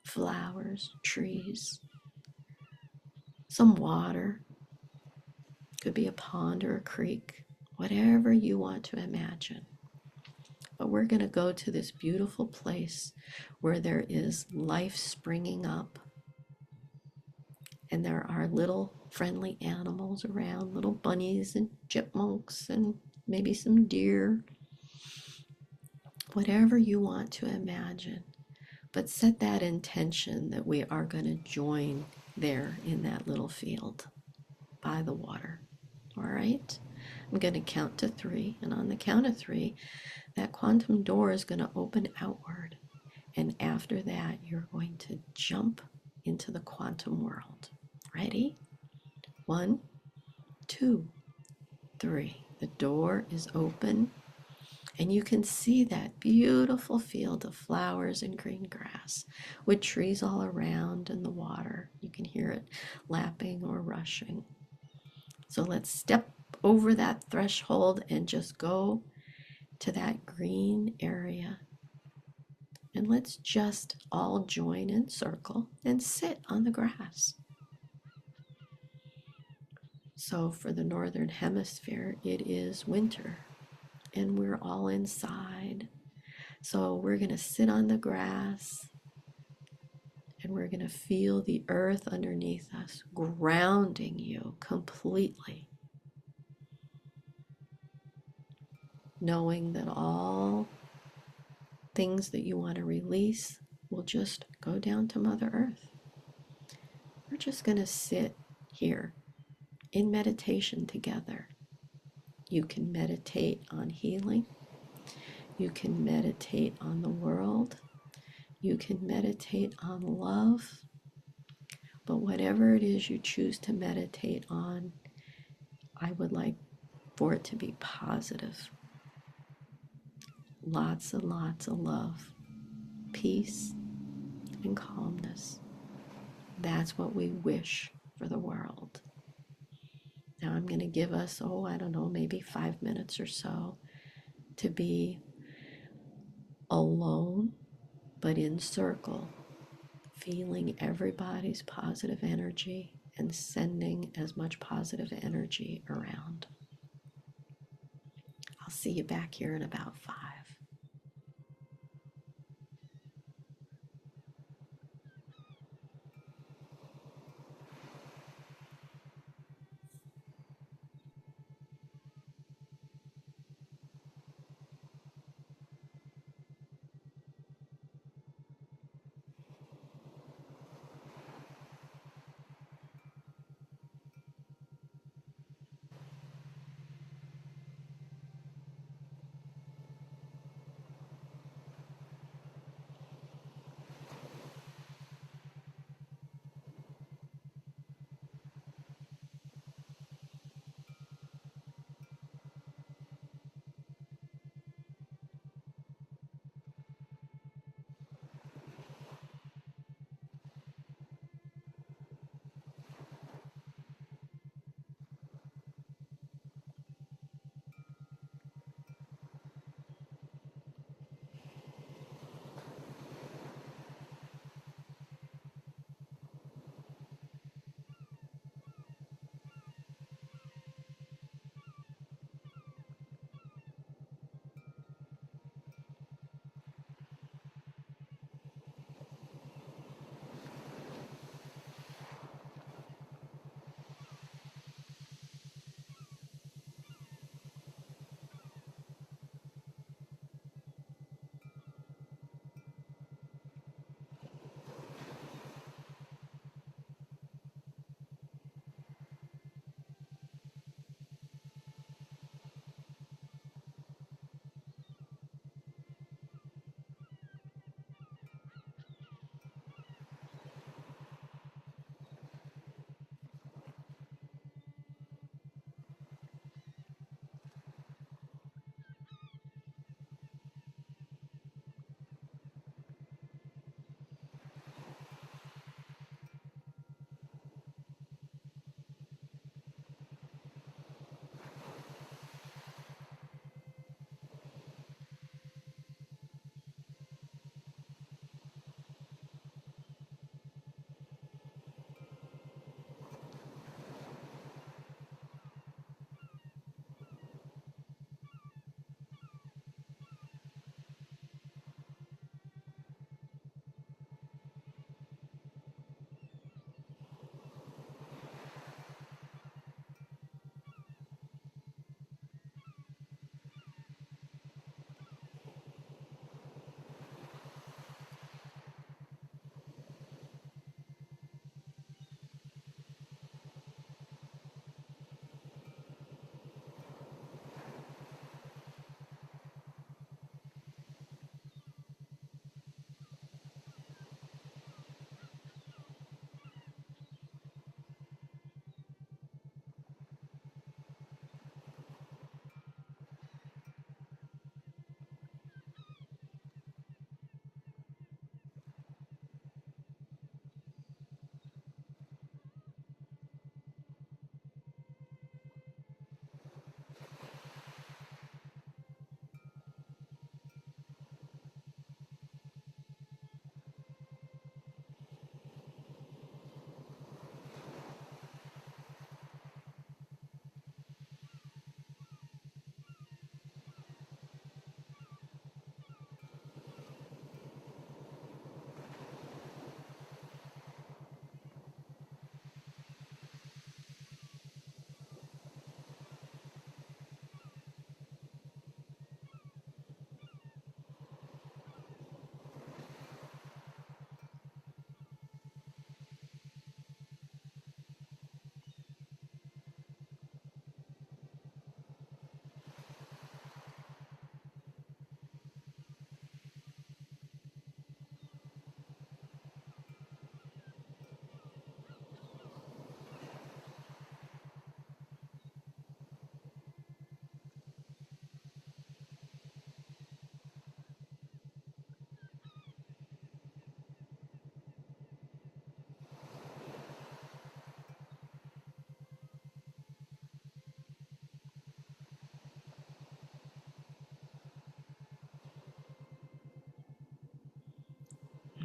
flowers, trees, some water. Could be a pond or a creek, whatever you want to imagine. But we're going to go to this beautiful place where there is life springing up. And there are little friendly animals around, little bunnies and chipmunks and maybe some deer. Whatever you want to imagine. But set that intention that we are going to join there in that little field by the water. All right? I'm going to count to 3. And on the count of 3, that quantum door is going to open outward. And after that, you're going to jump into the quantum world. Ready? 1, 2, 3. The door is open. And you can see that beautiful field of flowers and green grass with trees all around and the water. You can hear it lapping or rushing. So let's step over that threshold and just go to that green area. And let's just all join in circle and sit on the grass. So for the northern hemisphere, it is winter. and we're all inside. So we're going to sit on the grass and we're going to feel the earth underneath us, grounding you completely, knowing that all things that you want to release will just go down to Mother Earth. We're just going to sit here in meditation together. You can meditate on healing. You can meditate on the world. You can meditate on love. But whatever it is you choose to meditate on, I would like for it to be positive. Lots and lots of love, peace, and calmness. That's what we wish for the world. Now I'm going to give us, I don't know, maybe 5 minutes or so to be alone, but in circle, feeling everybody's positive energy and sending as much positive energy around. I'll see you back here in about 5.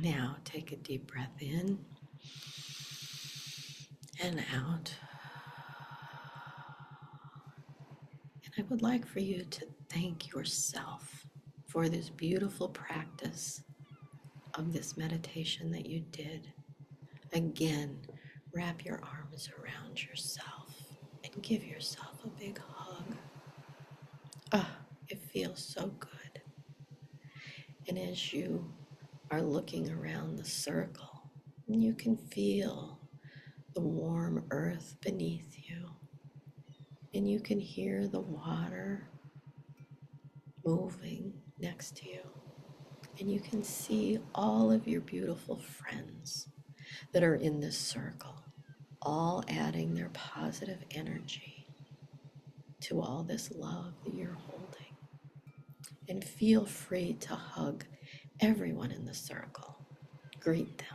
Now take a deep breath in and out. And I would like for you to thank yourself for this beautiful practice of this meditation that you did. Again, wrap your arms around yourself and give yourself a big hug. Ah, it feels so good. And as you are looking around the circle, you can feel the warm earth beneath you, and you can hear the water moving next to you, and you can see all of your beautiful friends that are in this circle, all adding their positive energy to all this love that you're holding. And feel free to hug everyone in the circle. Greet them.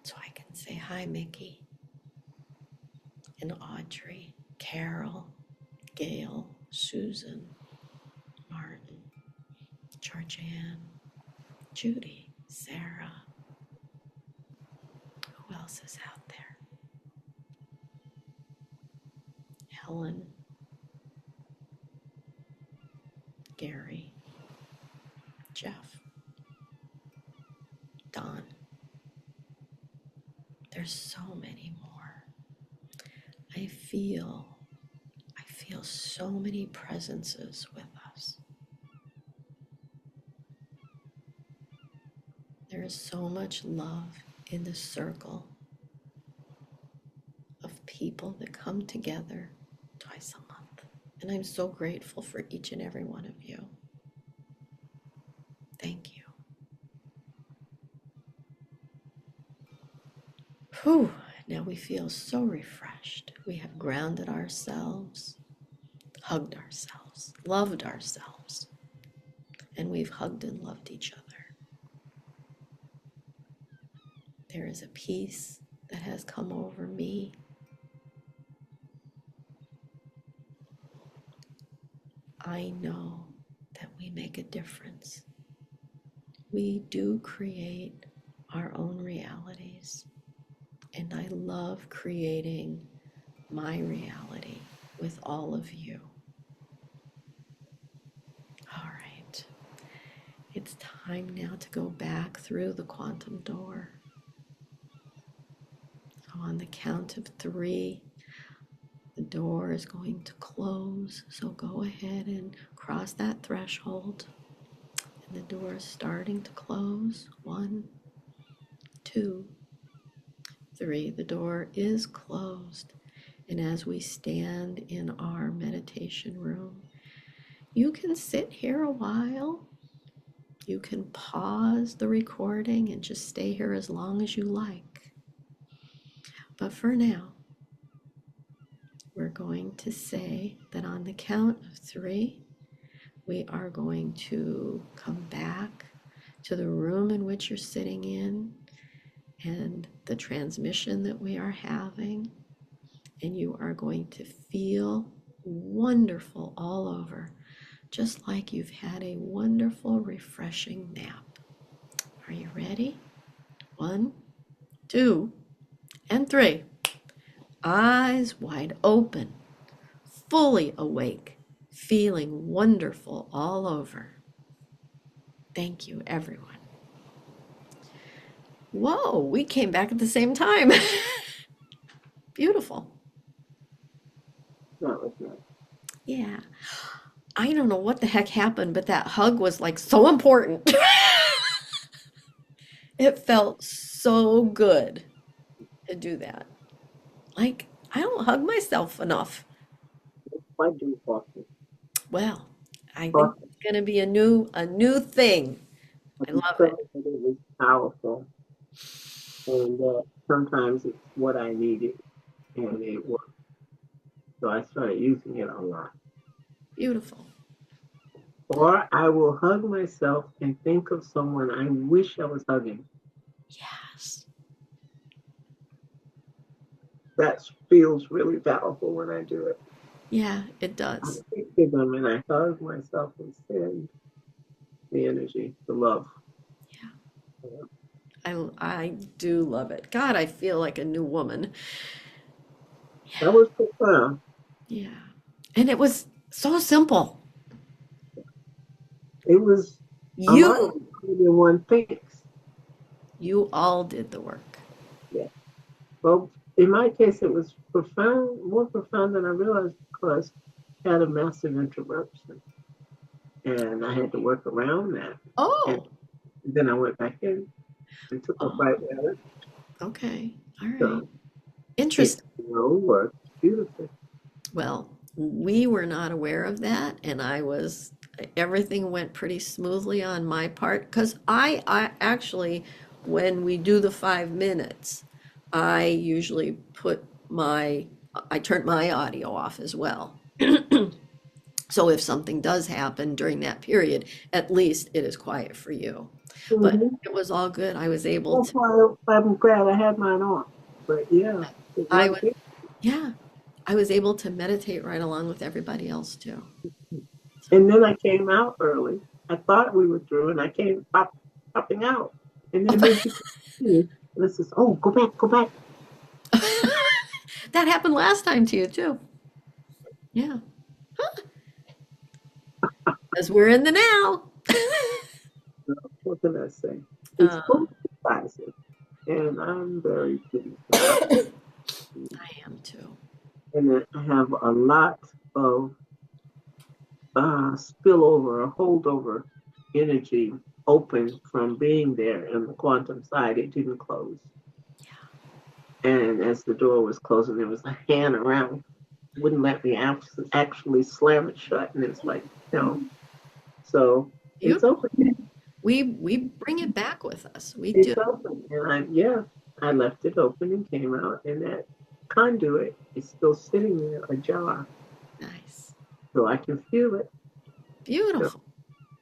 So I can say hi, Mickey, and Audrey, Carol, Gail, Susan, Martin, Georgianne, Judy, Sarah. Who else is out there? Helen, Gary, Jeff, Don. There's so many more. I feel so many presences with us. There is so much love in this circle of people that come together twice a month. And I'm so grateful for each and every one of you. Thank you. Whew, now we feel so refreshed. We have grounded ourselves, hugged ourselves, loved ourselves, and we've hugged and loved each other. There is a peace that has come over me. I know that we make a difference. We do create our own realities, and I love creating my reality with all of you. All right, it's time now to go back through the quantum door. So on the count of 3, the door is going to close. So go ahead and cross that threshold. And the door is starting to close. 1, 2, 3. The door is closed. And as we stand in our meditation room, you can sit here a while. You can pause the recording and just stay here as long as you like. But for now, we're going to say that on the count of 3, we are going to come back to the room in which you're sitting in and the transmission that we are having. And you are going to feel wonderful all over, just like you've had a wonderful, refreshing nap. Are you ready? 1, 2, and 3. Eyes wide open, fully awake, feeling wonderful all over. Thank you, everyone. Whoa, we came back at the same time. Beautiful. That was nice. Yeah. I don't know what the heck happened, but that hug was like so important. It felt so good to do that. Like, I don't hug myself enough. Why do you often? Well, I think Often. it's gonna be a new thing. I I can love it. tell that it was powerful, and sometimes it's what I needed, and it worked. So I started using it a lot. Beautiful. Or I will hug myself and think of someone I wish I was hugging. Yes. That feels really powerful when I do it. Yeah, it I does. think of them and I hug myself and send the energy, the love. I do love it. God, I feel like a new woman. That was profound. Yeah. And it was so simple. It was a lot You of it than one thinks. you all did the work. Yeah. Well, in my case, it was profound, more profound than I realized because I had a massive interruption and I had to work around that. And Oh. then I went back in and took a Oh, bite at it. okay. All right. So it Interesting. still worked beautifully. Well, we were not aware of that, and everything went pretty smoothly on my part because I actually, when we do the 5 minutes, I usually I turn my audio off as well. So if something does happen during that period, at least it is quiet for you. But Mm-hmm. it was all good. I was able That's to, why I'm glad I had mine on. But yeah, it I worked. was, yeah, I was able to meditate right along with everybody else too. And then I came out early. I thought we were through, and I came popping out. And then here she continued. And I says, "Oh, go back, go back." That happened last time to you too. Yeah, because we're in the now. What can I say? It's Um, both surprising, and I'm very pleased about it. I am too. And I have a lot of spillover or holdover energy open from being there in the quantum side. It didn't close. And as the door was closing, there was a hand around, wouldn't let me actually slam it shut. And it's like, no. So it's Beautiful. open. We bring it back with us. We do. It's open. And yeah, I left it open and came out. And that conduit is still sitting there ajar. Nice. So I can feel it. So Beautiful.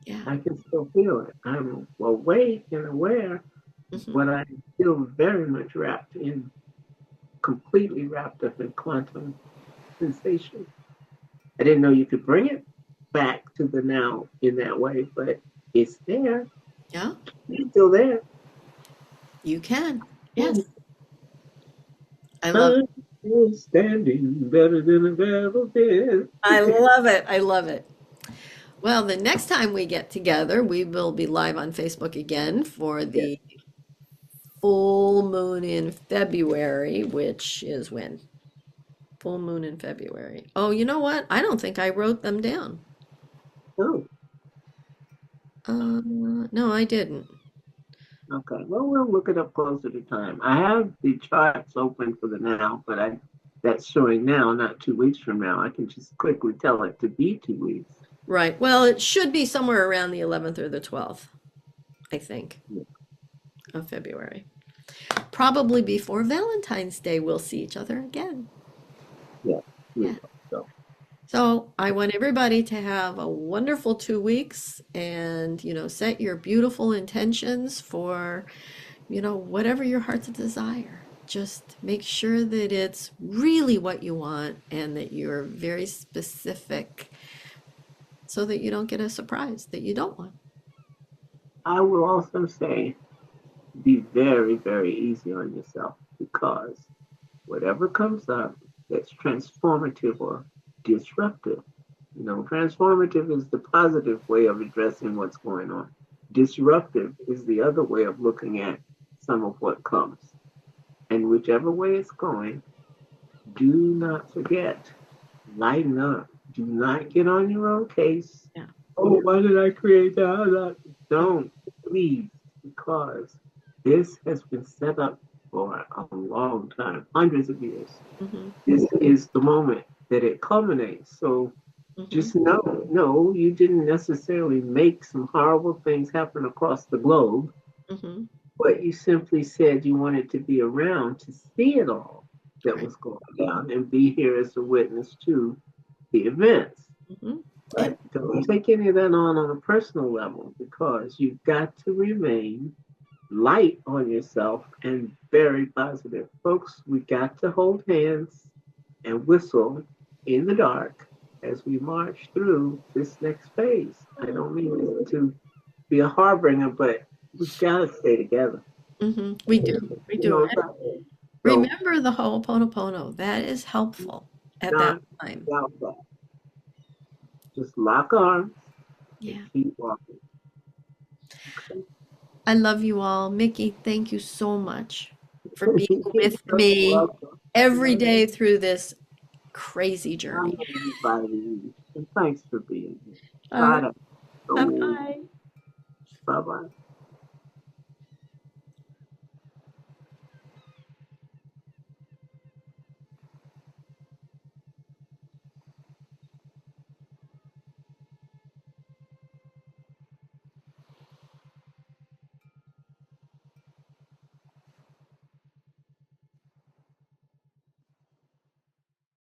Yeah. I can still feel it. I'm awake and aware, Hmm. but I'm still very much completely wrapped up in quantum sensation. I didn't know you could bring it back to the now in that way, but it's there. Yeah, It's still there. you can. Yes. I'm I love it. still standing better than I've ever been. I love it. I love it. Well, the next time we get together, we will be live on Facebook again for Yeah. the full moon in February, which is when? Full moon in February. Oh, you know what? I don't think I wrote them down. Oh, No, I didn't. okay. Well, we'll look it up closer to time. I have the charts open for the now, but that's showing now, not 2 weeks from now. I can just quickly tell it to be 2 weeks. Right. Well, it should be somewhere around the 11th or the 12th, I think, Yeah, of February. Probably before Valentine's Day, we'll see each other again. yeah, we Yeah. will. So So I want everybody to have a wonderful 2 weeks and, set your beautiful intentions for, whatever your heart's desire. Just make sure that it's really what you want and that you're very specific so that you don't get a surprise that you don't want. I will also say be very, very easy on yourself because whatever comes up that's transformative or disruptive, transformative is the positive way of addressing what's going on. Disruptive is the other way of looking at some of what comes. And whichever way it's going, do not forget, lighten up. Do not get on your own case. Yeah. Oh, why did I create that? Don't, please, because this has been set up for a long time, hundreds of years. Hmm. This is the moment that it culminates. So Hmm. just know, no, you didn't necessarily make some horrible things happen across the globe, Hmm. but you simply said you wanted to be around to see it all that Right. was going down and be here as a witness to the events. Hmm. And But don't take any of that on a personal level because you've got to remain light on yourself and very positive. Folks, we got to hold hands and whistle in the dark as we march through this next phase. I don't mean this to be a harbinger, but we've got to stay together. We do. We You do. know, And so remember the Ho'oponopono. That is helpful at that not time. doubt that. Just lock arms and Yeah. keep walking. Okay. I love you all. Mickey, thank you so much for being with You're me welcome. every day through this crazy I'm journey. inviting you. And thanks for being here. All Try right. to Bye go. bye. Bye bye.